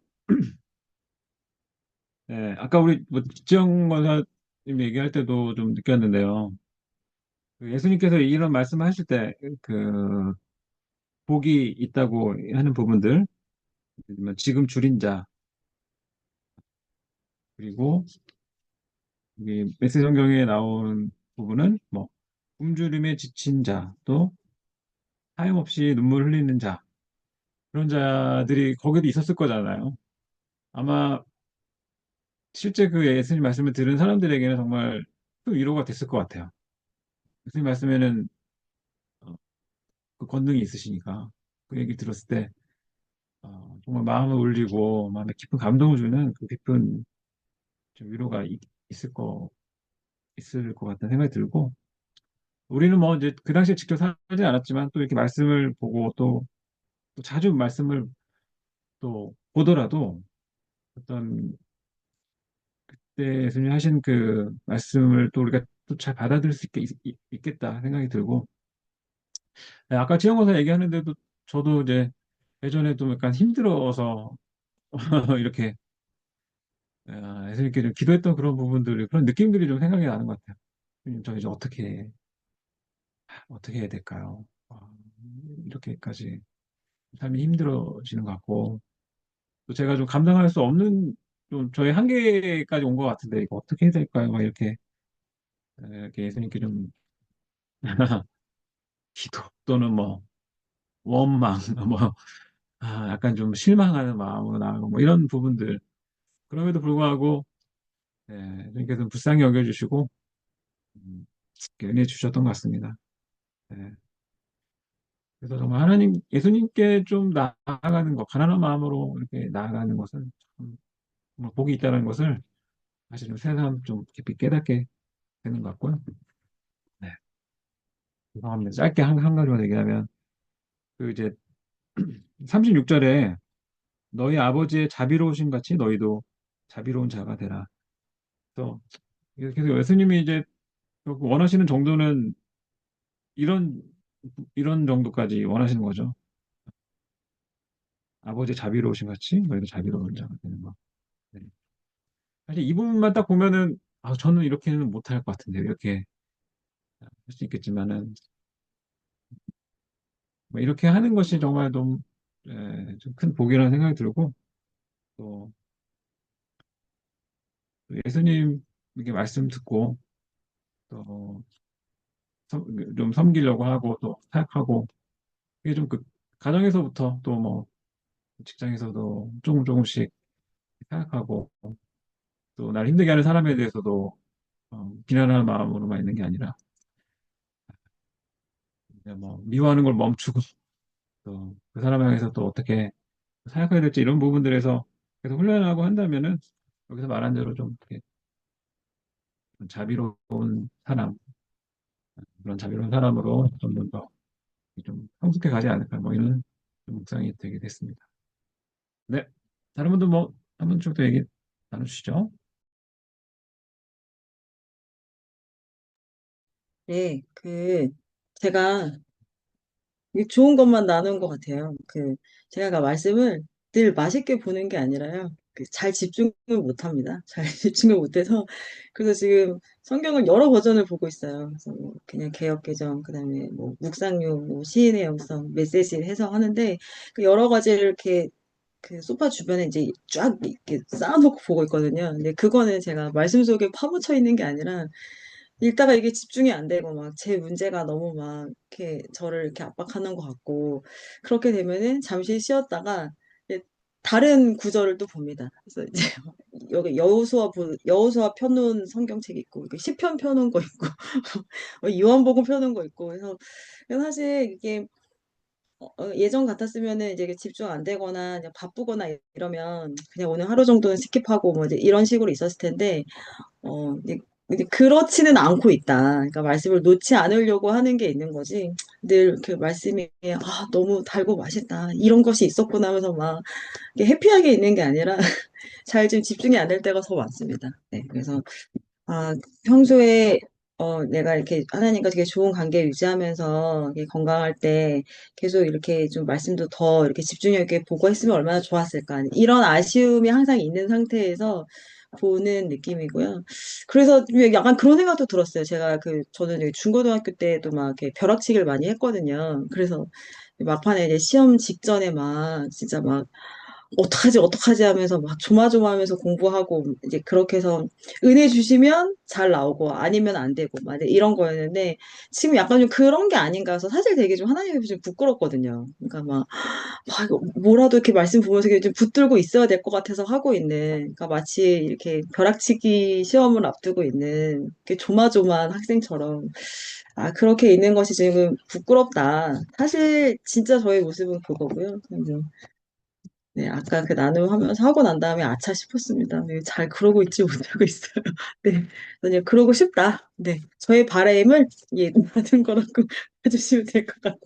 아까 우리 지정 권사님 얘기할 때도 좀 느꼈는데요. 그 예수님께서 이런 말씀을 하실 때, 그, 복이 있다고 하는 부분들, 지금 줄인 자, 그리고 이 메시지 성경에 나온 부분은 굶주림에 지친 자, 또 하염없이 눈물 흘리는 자, 그런 자들이 거기도 있었을 거잖아요. 아마 실제 그 예수님 말씀을 들은 사람들에게는 정말 큰 위로가 됐을 것 같아요. 예수님 말씀에는 그 권능이 있으시니까 그 얘기 들었을 때 정말 마음을 울리고 마음에 깊은 감동을 주는 그 깊은 좀 위로가 있을 것 같다는 생각이 들고 우리는 이제 그 당시에 직접 살지 않았지만 또 이렇게 말씀을 보고 또 자주 말씀을 또 보더라도 어떤 그때 예수님 하신 그 말씀을 또 우리가 또 잘 받아들일 수 있겠다 생각이 들고 아까 지영건사 얘기하는데도 저도 이제 예전에도 약간 힘들어서 이렇게 예수님께 좀 기도했던 그런 부분들이 그런 느낌들이 좀 생각이 나는 것 같아요. 저 이제 어떻게 해야 될까요? 이렇게까지 삶이 힘들어지는 것 같고 또 제가 좀 감당할 수 없는 좀 저의 한계까지 온 것 같은데 이거 어떻게 해야 될까요? 막 이렇게 예수님께 좀 기도 또는 원망 약간 좀 실망하는 마음으로 나가고 이런 부분들 그럼에도 불구하고 예, 주님께서 불쌍히 여겨주시고 음, 은혜 주셨던 것 같습니다. 예, 그래서 정말 하나님, 예수님께 좀 나아가는 것, 가난한 마음으로 이렇게 나아가는 것은 참 정말 복이 있다는 것을 사실 좀 새삼 좀 깊이 깨닫게 되는 것 같고요. 네, 죄송합니다. 짧게 한 가지만 얘기하면 그 이제 36절에 너희 아버지의 자비로우신 같이 너희도 자비로운 자가 되라. 그래서 계속 예수님이 이제 원하시는 정도는 이런 이런 정도까지 원하시는 거죠. 아버지의 자비로우신 같이 너희도 자비로운 자가 되는 거. 네. 사실 이 부분만 딱 보면은 아 저는 이렇게는 못할 것 같은데 이렇게 할 수 있겠지만은 뭐 이렇게 하는 것이 정말 좀 큰 복이라는 생각이 들고 또 예수님 이렇게 말씀 듣고 또 좀 섬기려고 하고 또 사역하고 이게 좀 그 가정에서부터 또 뭐 직장에서도 조금 조금씩 생각하고 또 날 힘들게 하는 사람에 대해서도 비난하는 마음으로만 있는 게 아니라 이제 뭐 미워하는 걸 멈추고 또 그 사람 향해서 또 어떻게 생각해야 될지 이런 부분들에서 계속 훈련하고 한다면은 여기서 말한 대로 좀 이렇게 좀 자비로운 사람 그런 자비로운 사람으로 좀 더 좀 성숙해 가지 않을까 뭐 이런 좀 묵상이 되게 됐습니다. 네, 다른 분도 뭐 한 분 정도 얘기 나누시죠? 네, 제가 이게 좋은 것만 나눈 것 같아요. 제가 말씀을 늘 맛있게 보는 게 아니라요. 잘 집중을 못 합니다. 잘 집중을 못해서. 그래서 지금 성경을 여러 버전을 보고 있어요. 그래서 뭐 그냥 개역개정, 그 다음에 뭐 묵상용, 뭐 시인의 영성, 메시지 해석하는데 그 여러 가지를 이렇게 그 소파 주변에 이제 쫙 이렇게 쌓아놓고 보고 있거든요. 근데 그거는 제가 말씀 속에 파묻혀 있는 게 아니라 읽다가 이게 집중이 안 되고 막 제 문제가 너무 막 이렇게 저를 이렇게 압박하는 것 같고 그렇게 되면은 잠시 쉬었다가 이제 다른 구절을 또 봅니다. 그래서 이제 여기 여호수아 펴놓은 성경책 있고 그 시편 펴놓은 거 있고 요한복음 펴놓은 거 있고 그래서 사실 이게 예전 같았으면은 이제 집중 안 되거나 그냥 바쁘거나 이러면 그냥 오늘 하루 정도는 스킵하고 뭐 이제 이런 식으로 있었을 텐데 이제 그렇지는 않고 있다. 그러니까 말씀을 놓지 않으려고 하는 게 있는 거지. 늘 그 말씀이 너무 달고 맛있다. 이런 것이 있었구나 하면서 막 이렇게 해피하게 있는 게 아니라 잘 좀 집중이 안 될 때가 더 많습니다. 네, 그래서 아, 평소에 내가 이렇게 하나님과 되게 좋은 관계 유지하면서 이렇게 건강할 때 계속 이렇게 좀 말씀도 더 이렇게 집중력 있게 보고 했으면 얼마나 좋았을까. 이런 아쉬움이 항상 있는 상태에서 보는 느낌이고요. 그래서 약간 그런 생각도 들었어요. 저는 이제 중고등학교 때도 막 이렇게 벼락치기를 많이 했거든요. 그래서 막판에 이제 시험 직전에 막 진짜 막 어떡하지 하면서 막 조마조마하면서 공부하고 이제 그렇게 해서 은혜 주시면 잘 나오고 아니면 안 되고 막 이제 이런 거였는데 지금 약간 좀 그런 게 아닌가 해서 사실 되게 좀 하나님 앞에 좀 부끄럽거든요. 그러니까 이거 뭐라도 이렇게 말씀 보면서 이렇게 좀 붙들고 있어야 될 것 같아서 하고 있는 그러니까 마치 이렇게 벼락치기 시험을 앞두고 있는 이렇게 조마조마한 학생처럼 그렇게 있는 것이 지금 부끄럽다. 사실 진짜 저의 모습은 그거고요. 네, 아까 그 나눔하면서 하고 난 다음에 아차 싶었습니다. 네, 잘 그러고 있지 못하고 있어요. 네, 그냥 그러고 싶다. 네, 저의 바램을 받은 거라고 해주시면 될 것 같아요.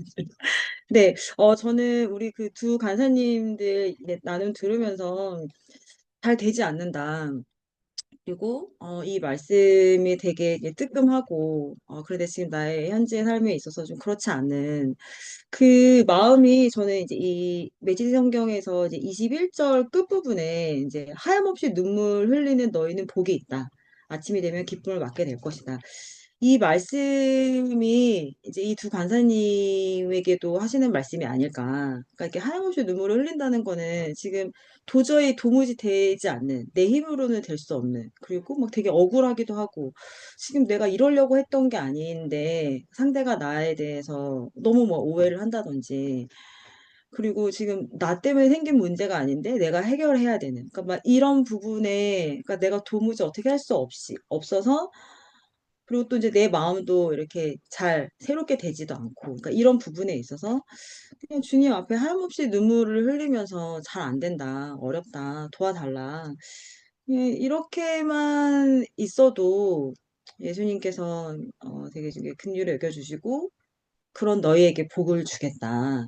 네, 저는 우리 그 두 간사님들 나눔 들으면서 잘 되지 않는다. 그리고 이 말씀이 되게 이제 뜨끔하고 그런데 지금 나의 현재 삶에 있어서 좀 그렇지 않은 그 마음이 저는 이제 이 매지 성경에서 이제 21절 끝부분에 이제 하염없이 눈물 흘리는 너희는 복이 있다. 아침이 되면 기쁨을 맞게 될 것이다. 이 말씀이 이제 이 두 간사님에게도 하시는 말씀이 아닐까. 그러니까 이렇게 하염없이 눈물을 흘린다는 거는 지금 도무지 되지 않는, 내 힘으로는 될 수 없는, 그리고 막 되게 억울하기도 하고, 지금 내가 이러려고 했던 게 아닌데, 상대가 나에 대해서 너무 뭐 오해를 한다든지, 그리고 지금 나 때문에 생긴 문제가 아닌데 내가 해결해야 되는. 그러니까 막 이런 부분에, 그러니까 내가 도무지 어떻게 할 수 없어서, 그리고 또 이제 내 마음도 이렇게 잘 새롭게 되지도 않고, 그러니까 이런 부분에 있어서 그냥 주님 앞에 하염없이 눈물을 흘리면서 잘 안 된다, 어렵다, 도와달라. 예, 이렇게만 있어도 예수님께서 되게 긍휼히 여겨주시고 그런 너희에게 복을 주겠다.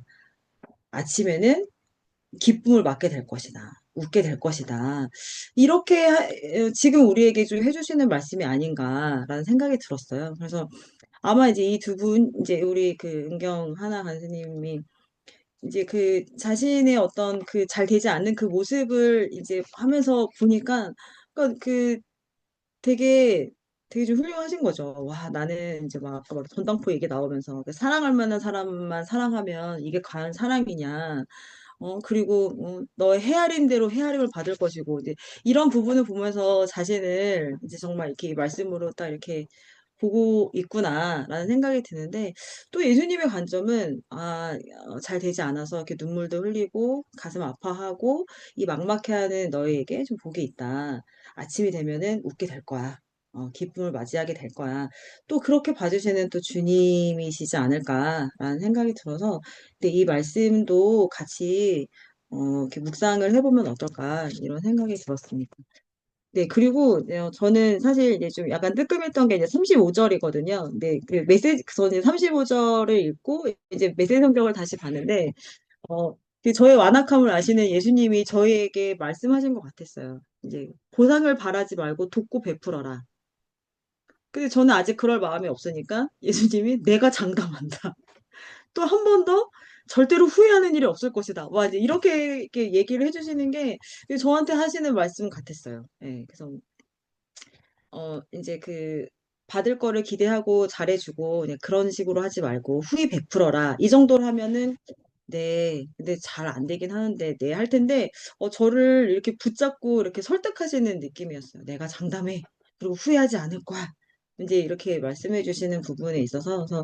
아침에는 기쁨을 맞게 될 것이다. 웃게 될 것이다. 이렇게 지금 우리에게 좀 해주시는 말씀이 아닌가라는 생각이 들었어요. 그래서 아마 이제 이 두 분, 이제 우리 그 은경 하나 간스님이 이제 그 자신의 어떤 그 잘 되지 않는 그 모습을 이제 하면서 보니까, 그러니까 그 되게 되게 좀 훌륭하신 거죠. 와, 나는 이제 막 아까 막 전당포 얘기 나오면서 그 사랑할 만한 사람만 사랑하면 이게 과연 사랑이냐. 그리고 너의 헤아린 대로 헤아림을 받을 것이고 이제 이런 부분을 보면서 자신을 이제 정말 이렇게 말씀으로 딱 이렇게 보고 있구나라는 생각이 드는데, 또 예수님의 관점은 잘 되지 않아서 이렇게 눈물도 흘리고 가슴 아파하고 이 막막해하는 너희에게 좀 복이 있다. 아침이 되면은 웃게 될 거야. 기쁨을 맞이하게 될 거야. 또 그렇게 봐주시는 또 주님이시지 않을까라는 생각이 들어서, 근데 이 말씀도 같이 이렇게 묵상을 해보면 어떨까 이런 생각이 들었습니다. 네, 그리고 저는 사실 이제 좀 약간 뜨끔했던 게 이제 35절이거든요. 근데 그 메시지, 저는 35절을 읽고 이제 메시지 성경을 다시 봤는데, 그 저의 완악함을 아시는 예수님이 저희에게 말씀하신 것 같았어요. 이제 보상을 바라지 말고 돕고 베풀어라. 근데 저는 아직 그럴 마음이 없으니까 예수님이 내가 장담한다. 또 한 번 더 절대로 후회하는 일이 없을 것이다. 와, 이제 이렇게 얘기를 해주시는 게 저한테 하시는 말씀 같았어요. 예, 그래서 이제 그 받을 거를 기대하고 잘해주고 그냥 그런 식으로 하지 말고 후히 베풀어라. 이 정도로 하면은 네, 근데 잘 안 되긴 하는데 네 할 텐데 저를 이렇게 붙잡고 이렇게 설득하시는 느낌이었어요. 내가 장담해. 그리고 후회하지 않을 거야. 이제 이렇게 말씀해 주시는 부분에 있어서 그래서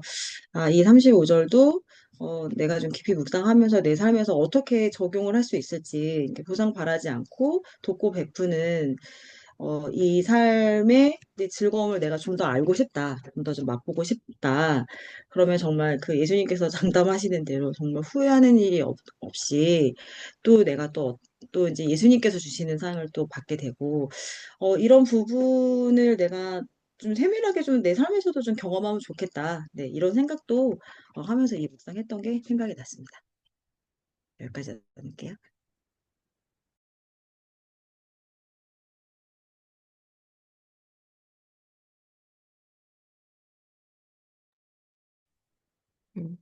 이 35절도 내가 좀 깊이 묵상하면서 내 삶에서 어떻게 적용을 할 수 있을지 이렇게 보상 바라지 않고 돕고 베푸는 이 삶의 내 즐거움을 내가 좀 더 알고 싶다. 좀 더 좀 맛보고 싶다. 그러면 정말 그 예수님께서 장담하시는 대로 정말 후회하는 일이 없이 또 내가 또 이제 예수님께서 주시는 상을 또 받게 되고, 이런 부분을 내가 좀 세밀하게 좀 내 삶에서도 좀 경험하면 좋겠다. 네, 이런 생각도 하면서 이 묵상했던 게 생각이 났습니다. 여기까지 나눌게요. 음,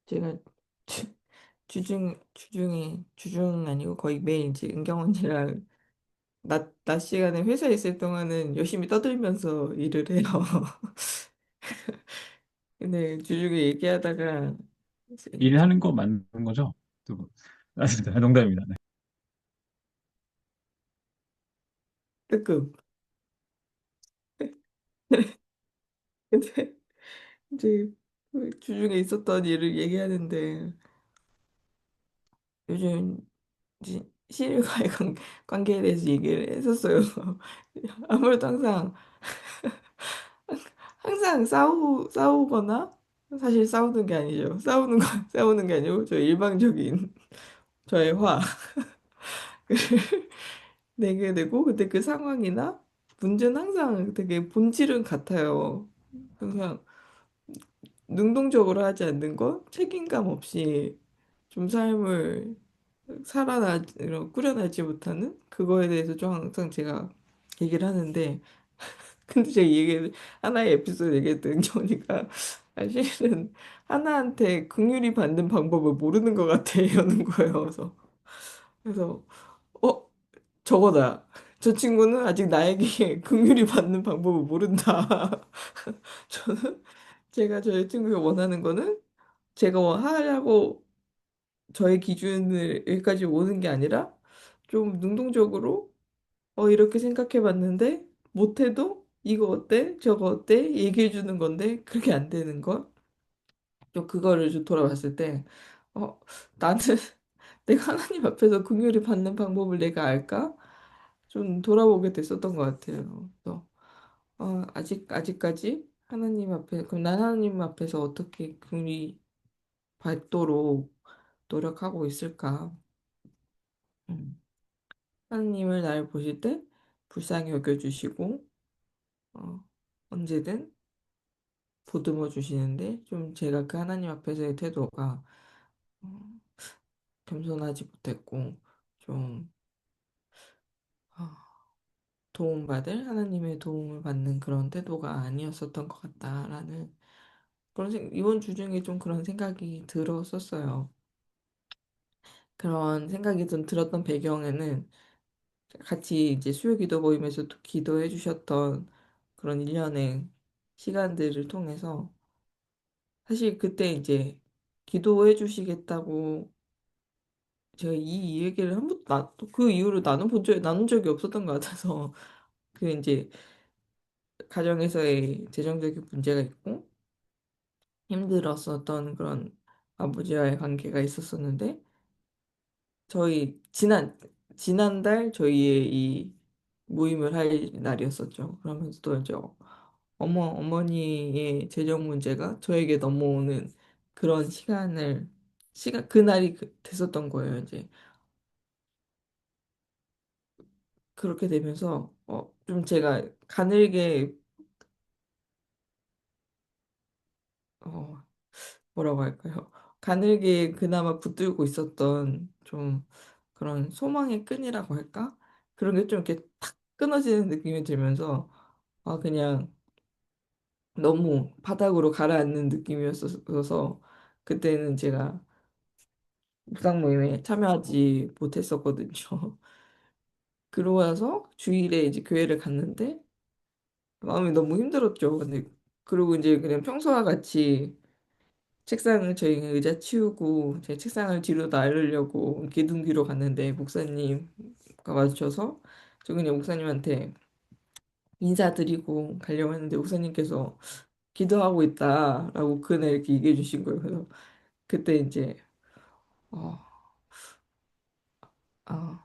제가 주- 주중 아니고 거의 매일 이제 은경 언니랑 낮 시간에 회사에 있을 동안은 열심히 떠들면서 일을 해요. 근데 주중에 얘기하다가 이제 일하는 거 맞는 거죠? 두 분. 아, 농담입니다. 네. 뜨끔. 근데 이제 그 주중에 있었던 일을 얘기하는데 요즘 이제 시일과의 관계에 대해서 얘기를 했었어요. 아무래도 항상 싸우거나 사실 싸우는 게 아니죠. 싸우는 게 아니고 저 일방적인 저의 화 내게 되고 근데 그 상황이나 문제는 항상 되게 본질은 같아요. 항상 능동적으로 하지 않는 것, 책임감 없이 좀 삶을 꾸려나지 못하는 그거에 대해서 좀 항상 제가 얘기를 하는데 근데 제가 하나의 에피소드 얘기했더니 정이가 사실은 하나한테 긍휼히 받는 방법을 모르는 것 같아 이러는 거예요. 그래서 어 저거다. 저 친구는 아직 나에게 긍휼히 받는 방법을 모른다. 저는 제가 저의 친구가 원하는 거는 제가 하려고 저의 기준을 여기까지 오는 게 아니라 좀 능동적으로 이렇게 생각해 봤는데 못해도 이거 어때? 저거 어때? 얘기해 주는 건데 그렇게 안 되는 거? 좀 그거를 좀 돌아봤을 때 어, 나는 내가 하나님 앞에서 긍휼을 받는 방법을 내가 알까? 좀 돌아보게 됐었던 것 같아요. 그래서 아직까지 하나님 앞에, 그럼 난 하나님 앞에서 어떻게 긍휼이 받도록 노력하고 있을까? 음. 하나님을 나를 보실 때 불쌍히 여겨주시고, 어, 언제든 보듬어 주시는데, 좀 제가 그 하나님 앞에서의 태도가 어, 겸손하지 못했고, 좀 어, 도움받을, 하나님의 도움을 받는 그런 태도가 아니었었던 것 같다라는 이번 주 중에 좀 그런 생각이 들었었어요. 그런 생각이 좀 들었던 배경에는 같이 이제 수요 기도 모임에서 또 기도해 주셨던 그런 일련의 시간들을 통해서 사실 그때 이제 기도해 주시겠다고 제가 이 얘기를 한 번도 그 이후로 나눈 적이 없었던 것 같아서 그 이제 가정에서의 재정적인 문제가 있고 힘들었었던 그런 아버지와의 관계가 있었었는데 저희 지난달 저희의 이 모임을 할 날이었었죠. 그러면서 또 이제 어머니의 재정 문제가 저에게 넘어오는 그런 그날이 됐었던 거예요. 이제 그렇게 되면서 좀 제가 가늘게 어, 뭐라고 할까요? 가늘게 그나마 붙들고 있었던 좀 그런 소망의 끈이라고 할까? 그런 게 좀 이렇게 탁 끊어지는 느낌이 들면서 그냥 너무 바닥으로 가라앉는 느낌이었어서 그때는 제가 묵상 모임에 참여하지 못했었거든요. 그러고 나서 주일에 이제 교회를 갔는데 마음이 너무 힘들었죠. 근데 그리고 이제 그냥 평소와 같이 책상을 저희 의자 치우고 제 책상을 뒤로 나르려고 기둥 뒤로 갔는데 목사님과 마주쳐서 저 그냥 목사님한테 인사드리고 가려고 했는데 목사님께서 기도하고 있다라고 그날 이렇게 얘기해 주신 거예요. 그래서 그때 이제 어, 어,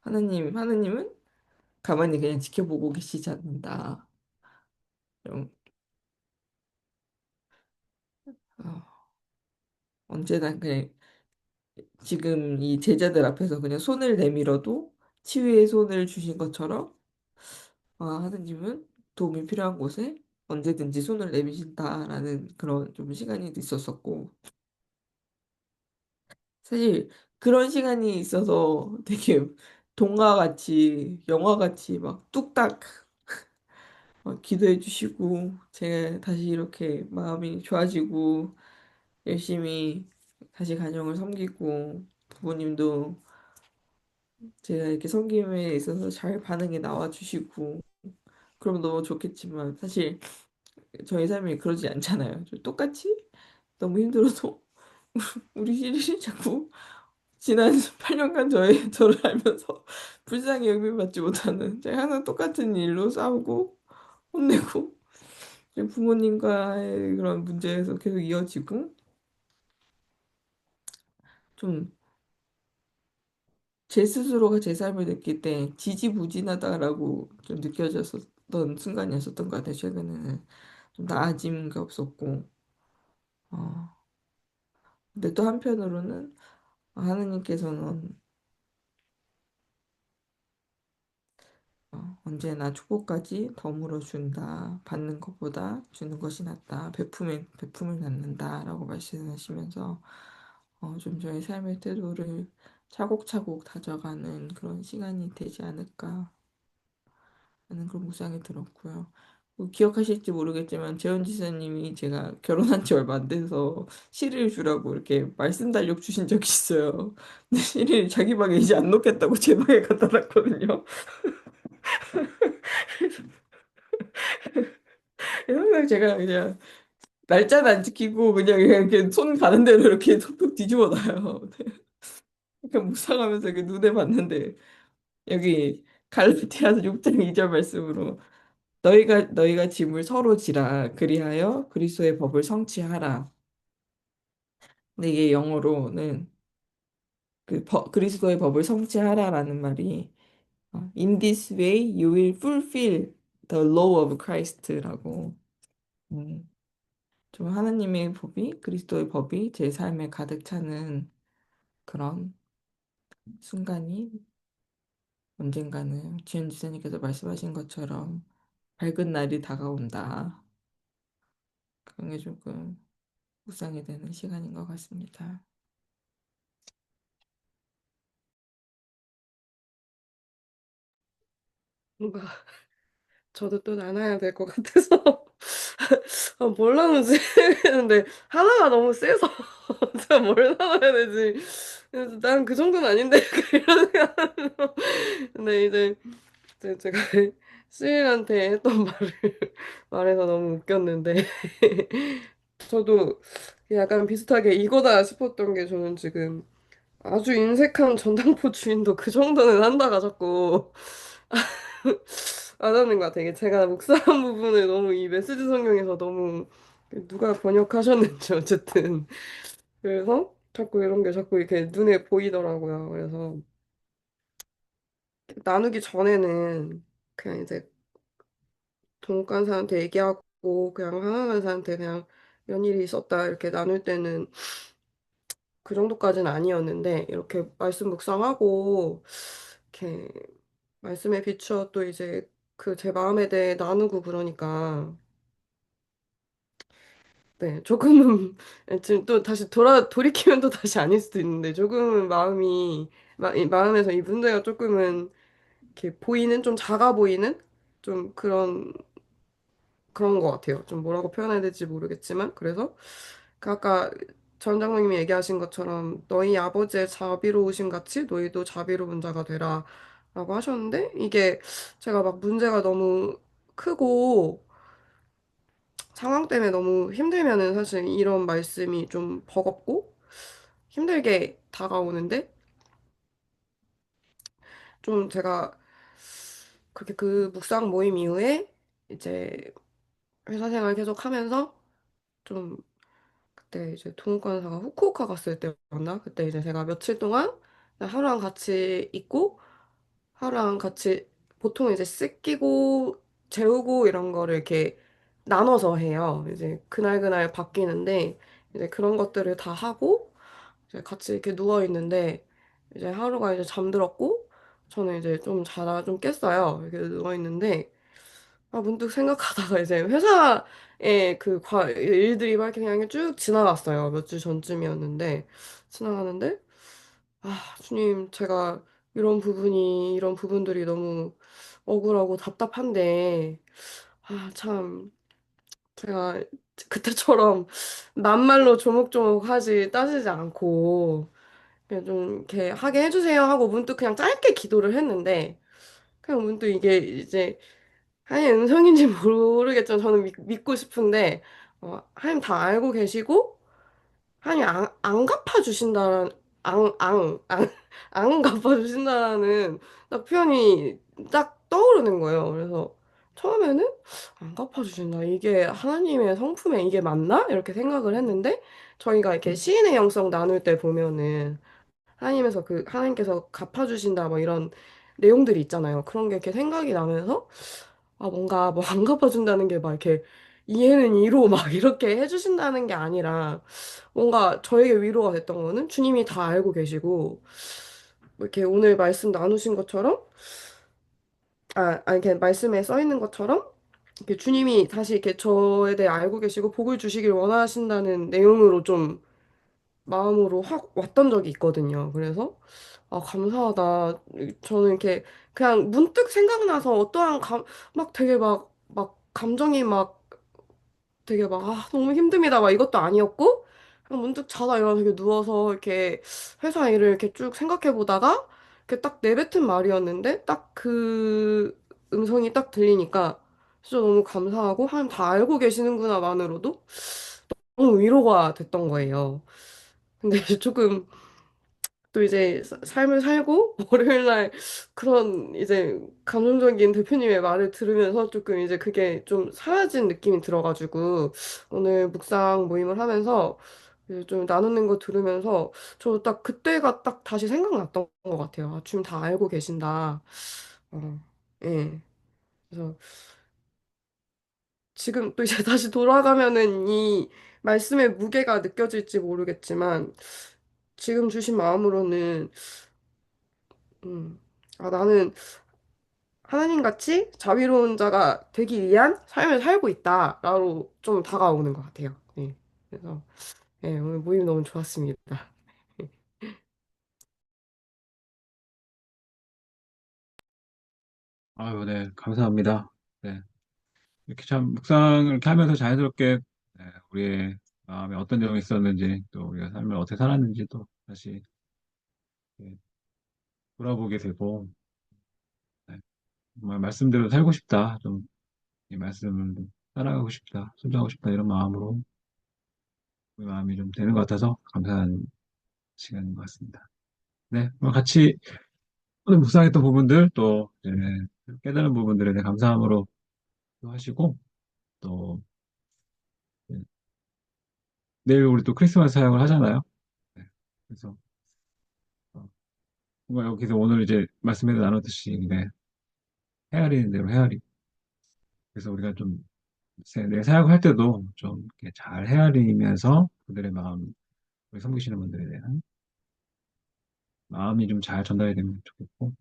하나님은 가만히 그냥 지켜보고 계시지 않는다. 좀, 어, 언제나 그냥 지금 이 제자들 앞에서 그냥 손을 내밀어도 치유의 손을 주신 것처럼 하느님은 도움이 필요한 곳에 언제든지 손을 내미신다라는 그런 좀 시간이 있었었고 사실 그런 시간이 있어서 되게 동화같이 영화같이 막 뚝딱 기도해 주시고 제가 다시 이렇게 마음이 좋아지고 열심히 다시 가정을 섬기고 부모님도 제가 이렇게 섬김에 있어서 잘 반응이 나와 주시고 그러면 너무 좋겠지만 사실 저희 삶이 그러지 않잖아요. 똑같이 너무 힘들어도 우리 시리이 자꾸 지난 8년간 저를 알면서 불쌍히 여김받지 못하는 제가 항상 똑같은 일로 싸우고 혼내고 부모님과의 그런 문제에서 계속 이어지고 좀 제 스스로가 제 삶을 느낄 때 지지부진하다라고 좀 느껴졌었던 순간이었었던 것 같아요. 최근에는 좀 나아진 게 없었고 어, 근데 또 한편으로는 하느님께서는 언제나 축복까지 덤으로 준다. 받는 것보다 주는 것이 낫다. 베품을 낳는다라고 말씀하시면서 좀 저의 삶의 태도를 차곡차곡 다져가는 그런 시간이 되지 않을까 하는 그런 무상이 들었고요. 기억하실지 모르겠지만 재원 지사님이 제가 결혼한 지 얼마 안 돼서 시를 주라고 이렇게 말씀 달력 주신 적이 있어요. 근데 시를 자기 방에 이제 안 놓겠다고 제 방에 갖다 놨거든요. 항상 제가 그냥 날짜는 안 지키고 그냥 이렇게 손 가는 대로 이렇게 톡톡 뒤집어 놔요. 그냥 묵상하면서 이렇게 눈에 봤는데 여기 갈라디아서 6장 2절 말씀으로 너희가 짐을 서로 지라 그리하여 그리스도의 법을 성취하라. 근데 이게 영어로는 그리스도의 법을 성취하라라는 말이 In this way you will fulfill the law of Christ라고. 음, 좀 하나님의 법이 그리스도의 법이 제 삶에 가득 차는 그런 순간이 언젠가는 지은 지사님께서 말씀하신 것처럼 밝은 날이 다가온다. 그런 게 조금 묵상이 되는 시간인 것 같습니다. 뭔가 저도 또 나눠야 될 것 같아서 뭘 나누지 했는데 하나가 너무 세서 제가 뭘 나눠야 되지? 그래서 난 그 정도는 아닌데 이런 생각하면서 근데 이제 제가 수일한테 했던 말을 말해서 너무 웃겼는데 저도 약간 비슷하게 이거다 싶었던 게 저는 지금 아주 인색한 전당포 주인도 그 정도는 한다가 자꾸 안 하는 것 같아요. 이게 제가 묵상한 부분을 너무 이 메시지 성경에서 너무 누가 번역하셨는지 어쨌든 그래서 자꾸 이런 게 자꾸 이렇게 눈에 보이더라고요. 그래서 나누기 전에는 그냥 이제 동간사한테 얘기하고 그냥 하나간사한테 그냥 이런 일이 있었다 이렇게 나눌 때는 그 정도까지는 아니었는데 이렇게 말씀 묵상하고 이렇게 말씀에 비추어 또 이제 그 제 마음에 대해 나누고 그러니까 네 조금은 지금 또 다시 돌이키면 또 다시 아닐 수도 있는데 조금은 이 마음에서 이 문제가 조금은 이렇게 보이는 좀 작아 보이는 좀 그런 것 같아요. 좀 뭐라고 표현해야 될지 모르겠지만 그래서 그 아까 전 장로님이 얘기하신 것처럼 너희 아버지의 자비로우심 같이 너희도 자비로운 자가 되라 라고 하셨는데 이게 제가 막 문제가 너무 크고 상황 때문에 너무 힘들면은 사실 이런 말씀이 좀 버겁고 힘들게 다가오는데 좀 제가 그렇게 그 묵상 모임 이후에 이제 회사 생활 계속 하면서 좀 그때 이제 동욱관사가 후쿠오카 갔을 때였나? 그때 이제 제가 며칠 동안 하루랑 같이 있고 하루랑 같이 보통 이제 씻기고 재우고 이런 거를 이렇게 나눠서 해요. 이제 그날그날 바뀌는데 이제 그런 것들을 다 하고 이제 같이 이렇게 누워 있는데 이제 하루가 이제 잠들었고 저는 이제 좀 자다 좀 깼어요. 이렇게 누워 있는데 문득 생각하다가 이제 회사에 일들이 막 이렇게 그냥 쭉 지나갔어요. 몇 주 전쯤이었는데 지나가는데 주님 제가 이런 부분들이 너무 억울하고 답답한데 참 제가 그때처럼 낱말로 조목조목 하지 따지지 않고 그냥 좀 이렇게 하게 해주세요 하고 문득 그냥 짧게 기도를 했는데 그냥 문득 이게 이제 하나님 음성인지 모르겠지만 저는 믿고 싶은데 하나님 다 알고 계시고 하나님 안 갚아주신다는 안 갚아주신다라는 딱 표현이 딱 떠오르는 거예요. 그래서 처음에는 안 갚아주신다. 이게 하나님의 성품에 이게 맞나? 이렇게 생각을 했는데 저희가 이렇게 시인의 영성 나눌 때 보면은 하나님께서 갚아주신다 뭐 이런 내용들이 있잖아요. 그런 게 이렇게 생각이 나면서 뭔가 뭐 안 갚아준다는 게 막 이렇게 이해는 이로 막 이렇게 해주신다는 게 아니라 뭔가 저에게 위로가 됐던 거는 주님이 다 알고 계시고 뭐 이렇게 오늘 말씀 나누신 것처럼 이렇게 말씀에 써 있는 것처럼 이렇게 주님이 다시 이렇게 저에 대해 알고 계시고 복을 주시길 원하신다는 내용으로 좀 마음으로 확 왔던 적이 있거든요. 그래서 감사하다. 저는 이렇게 그냥 문득 생각나서 막 되게 막 감정이 막 되게 막 너무 힘듭니다. 막 이것도 아니었고 그냥 문득 자다 일어나서 이렇게 누워서 이렇게 회사 일을 이렇게 쭉 생각해 보다가 이렇게 딱 내뱉은 말이었는데 딱 그 음성이 딱 들리니까 진짜 너무 감사하고 하나님 다 알고 계시는구나만으로도 너무 위로가 됐던 거예요. 근데 조금 또 이제 삶을 살고 월요일 날 그런 이제 감정적인 대표님의 말을 들으면서 조금 이제 그게 좀 사라진 느낌이 들어가지고 오늘 묵상 모임을 하면서 그래서 좀 나누는 거 들으면서 저 딱 그때가 딱 다시 생각났던 것 같아요. 아, 주님 다 알고 계신다. 어, 예. 그래서 지금 또 이제 다시 돌아가면은 이 말씀의 무게가 느껴질지 모르겠지만 지금 주신 마음으로는 아, 나는 하나님 같이 자비로운 자가 되기 위한 삶을 살고 있다라고 좀 다가오는 것 같아요. 예. 그래서 예, 오늘 모임 너무 좋았습니다. 아유, 네, 감사합니다. 네, 이렇게 참 묵상을 이렇게 하면서 자연스럽게 네, 우리의 마음에 어떤 내용이 있었는지 또 우리가 삶을 어떻게 살았는지 또 다시 네, 돌아보게 되고 네, 정말 말씀대로 살고 싶다. 좀 이 말씀을 좀 따라가고 싶다. 순종하고 싶다. 이런 마음으로 우리 마음이 좀 되는 것 같아서 감사한 시간인 것 같습니다. 네, 오늘 같이 오늘 묵상했던 부분들 또 이제 깨달은 부분들에 대해 감사함으로 또 하시고 또 네, 내일 우리 또 크리스마스 사역을 하잖아요. 네, 그래서 어, 뭔가 여기서 오늘 이제 말씀에도 나눴듯이 네, 헤아리는 대로 헤아리. 그래서 우리가 좀 내 사역할 때도 좀 이렇게 잘 헤아리면서 그들의 마음, 우리 섬기시는 분들에 대한 마음이 좀 잘 전달이 되면 좋겠고.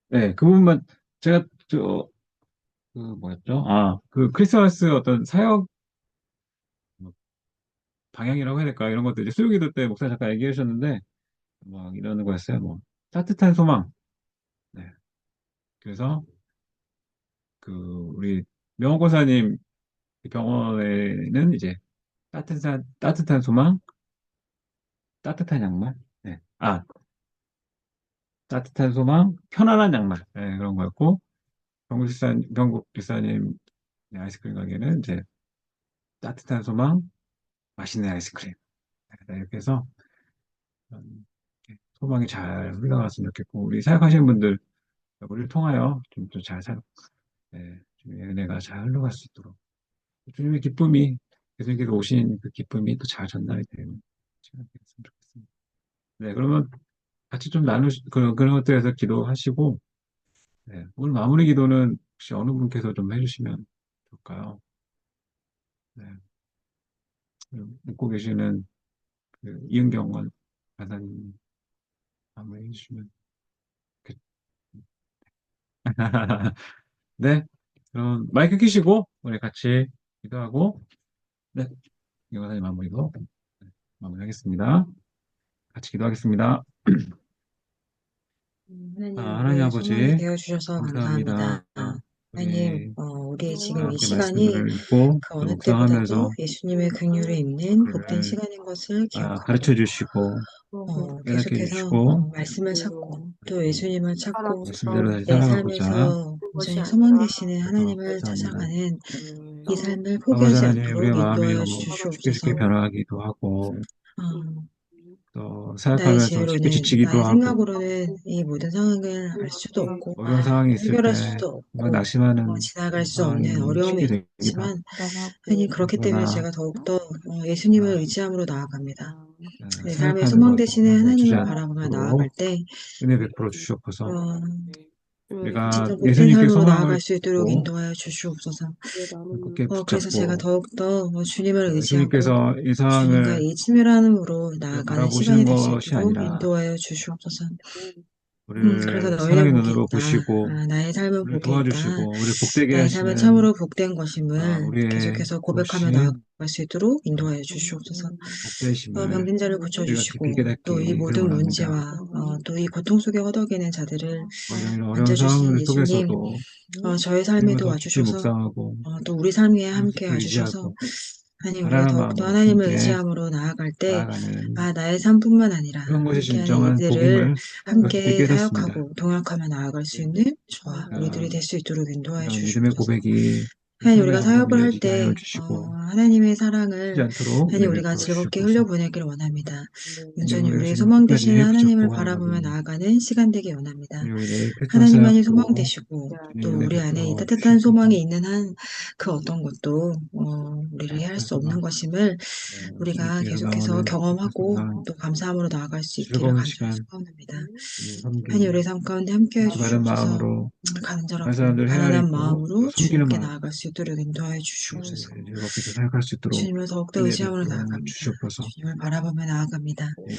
네, 그 부분만 제가 그 뭐였죠? 아, 그 크리스마스 어떤 사역 뭐 방향이라고 해야 될까? 이런 것도 이제 수요기도 때 목사 잠깐 얘기해 주셨는데 막 이러는 거였어요. 뭐 따뜻한 소망. 네. 그래서 그 우리 명호고사님 병원에는 이제 따뜻한 소망, 따뜻한 양말. 네. 아, 따뜻한 소망, 편안한 양말. 네, 그런 거였고 병국 집사님 아이스크림 가게는 이제 따뜻한 소망, 맛있는 아이스크림. 네, 이렇게 해서 이렇게 소망이 잘 흘러갔으면 좋겠고 우리 사역하시는 분들 우리를 통하여 좀 더 잘 네, 주님의 은혜가 잘 흘러갈 수 있도록 주님의 기쁨이 예수님께서 오신 그 기쁨이 또 잘 전달이 되는 시간이 됐으면 좋겠습니다. 네, 그러면 같이 좀 그런 것들에서 기도하시고 네, 오늘 마무리 기도는 혹시 어느 분께서 좀 해주시면 좋을까요? 네, 웃고 계시는 그 이은경원 가사님 마무리 해주시면 좋겠 네, 그럼 마이크 켜시고 우리 같이 기도하고 네, 이거사님 마무리로 네, 마무리하겠습니다. 같이 기도하겠습니다. 하나님, 하나님 우리의 소망이 아버지, 되어 주셔서 감사합니다. 감사합니다. 하나님, 우리 우리 지금 이 이렇게 시간이 말씀을 읽고 그 또 어느 때보다도 묵상하면서 예수님의 긍휼에 입는 복된 우리를 시간인 것을 가르쳐 기억하고, 주시고 깨닫게 계속해서 해주시고 말씀을 찾고, 또 이렇게 예수님을 찾고, 말씀대로 다시 내 살아가고자 삶에서 것이 온전히 소망 아니라 되시는 그래서 하나님을 감사합니다. 찾아가는 이 삶을 아버지 포기하지 하나님, 우리의 않도록 마음이 인도하여 너무 쉽게 쉽게 주시옵소서. 변하기도 하고 어, 또 나의 생각하면서 쉽게 지혜로는, 지치기도 나의 하고 생각으로는 이 모든 상황을 알 수도 없고, 어려운 상황이 있을 해결할 때 수도 뭔가 없고, 낙심하는 지나갈 수 없는 상황이 어려움이 쉽게 되기도 하고 있지만, 아니, 그렇기 때문에 그러나 제가 더욱더 예수님을 아, 의지함으로 나아갑니다. 내 삶의 생각하는 소망 것 되시는 멈추지 하나님을 바라보며 나아갈 않도록 때, 은혜 베풀어 주시옵소서. 어, 우리가 진짜 복된 예수님께 삶으로 소망을 나아갈 수 있도록 두고 인도하여 주시옵소서. 굳게 그래서 제가 붙잡고 더욱더 주님을 또 의지하고, 예수님께서 이 주님과 상황을 이 친밀함으로 우리를 나아가는 시간이 바라보시는 될 수 것이 있도록 아니라 인도하여 주시옵소서. 그래서 우리를 너희는 사랑의 복이 눈으로 있다. 보시고 나의 삶은 우리를 복이 있다. 도와주시고 우리를 복되게 나의 삶은 하시는 참으로 복된 것임을 우리의 계속해서 고백하며 나아갈 도우심 수 있도록 네, 인도하여 주시옵소서. 복되심을 병든 자를 우리가 깊이 고쳐주시고, 또 이 깨닫기 모든 원합니다. 문제와 또 이 고통 속에 허덕이는 자들을 이런 어려운 만져주신 상황 예수님, 속에서도 저의 주님을 삶에도 더 깊이 와주셔서, 묵상하고 또 우리 삶 위에 주님을 함께 깊이 와주셔서, 의지하고 아니, 우리가 가난한 더욱더 마음으로 하나님을 주님께 의지함으로 나아갈 때, 나아가는 나의 삶뿐만 아니라 그런 것이 함께하는 진정한 이들을 복임을 우리가 깊이 함께 깨닫습니다. 사역하고 동역하며 나아갈 수 있는 저와 우리들이 우리가 될 수 있도록 인도하여 이런 믿음의 주시옵소서. 고백이 하나님, 우리가 선행함으로 사역을 할 이어지게 때, 하여 주시고 하나님의 쉬지 사랑을 않도록 하나님, 은혜를 우리가 부어 즐겁게 주시옵소서. 흘려보내기를 원합니다. 하나님 온전히 우리가 우리의 주님 소망 끝까지 되시는 하나님을 붙잡고 바라보며 나아가고 나아가는 시간 되기 원합니다. 주님 우리의 패턴 하나님만이 소망 쌓였고 되시고, 주님 또 은혜 우리 안에 이 베풀어 따뜻한 주시옵소서. 소망이 있는 한 그 어떤 것도, 우리를 해할 따뜻한 수 없는 소망 것임을 우리가 주님께 계속해서 열망하는 따뜻한 경험하고 소망 또 감사함으로 나아갈 수 있기를 즐거운 간절히 시간 소원합니다. 주님 하나님, 섬기는 우리의 삶 가운데 함께해 그 바른 주시옵소서. 마음으로 다른 간절하고 사람들 가난한 헤아리고 또 마음으로 섬기는 주님께 마음 나아갈 수 있도록 인도하여 주시옵소서. 즐겁게 또 생각할 수 있도록 주님을 더욱더 은혜 의지함으로 베풀어 나아갑니다. 주시옵소서. 주님을 바라보며 나아갑니다. 네.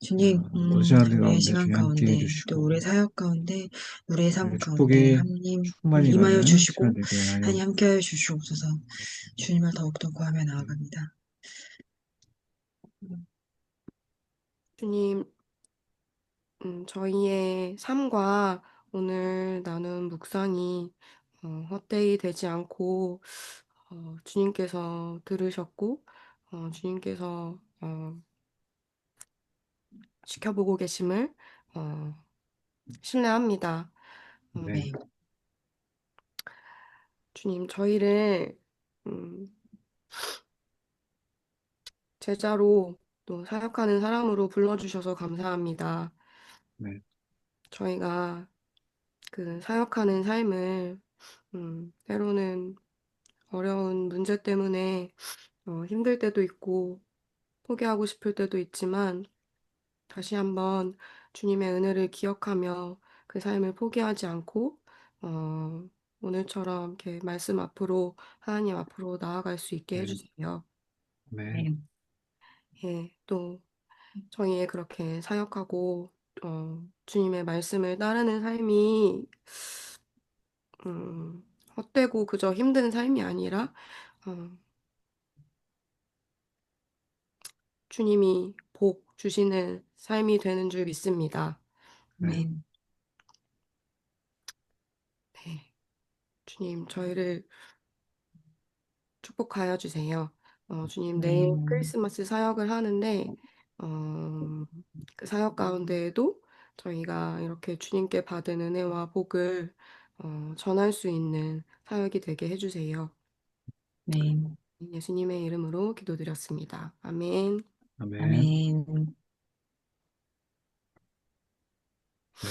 주님, 모든 시간들 우리의 가운데 시간 주님 함께 가운데, 또 해주시고 우리의 사역 가운데, 우리의 삶 우리가 가운데, 축복이 하나님, 충만히 임하여 임하는 시간 주시고, 되게 하여 하나님 함께하여 주시옵소서. 주님을 더욱더 구하며 나아갑니다. 주님, 저희의 삶과 오늘 나눈 묵상이 헛되이 되지 않고 주님께서 들으셨고 주님께서 지켜보고 계심을 어, 신뢰합니다. 음, 네, 네, 주님, 저희를 음, 제자로 또 사역하는 사람으로 불러주셔서 감사합니다. 네, 저희가 그 사역하는 삶을 때로는 어려운 문제 때문에 힘들 때도 있고 포기하고 싶을 때도 있지만 다시 한번 주님의 은혜를 기억하며 그 삶을 포기하지 않고 어, 오늘처럼 이렇게 말씀 앞으로 하나님 앞으로 나아갈 수 있게 네, 해주세요. 네, 네, 예, 또 저희의 그렇게 사역하고 주님의 말씀을 따르는 삶이 헛되고 그저 힘든 삶이 아니라 어, 주님이 복 주시는 삶이 되는 줄 믿습니다. 네, 아멘, 네, 주님 저희를 축복하여 주세요. 주님 내일 아멘, 크리스마스 사역을 하는데 어, 그 사역 가운데에도 저희가 이렇게 주님께 받은 은혜와 복을 전할 수 있는 사역이 되게 해주세요. 아멘, 예수님의 이름으로 기도드렸습니다. 아멘. 아멘. 아멘.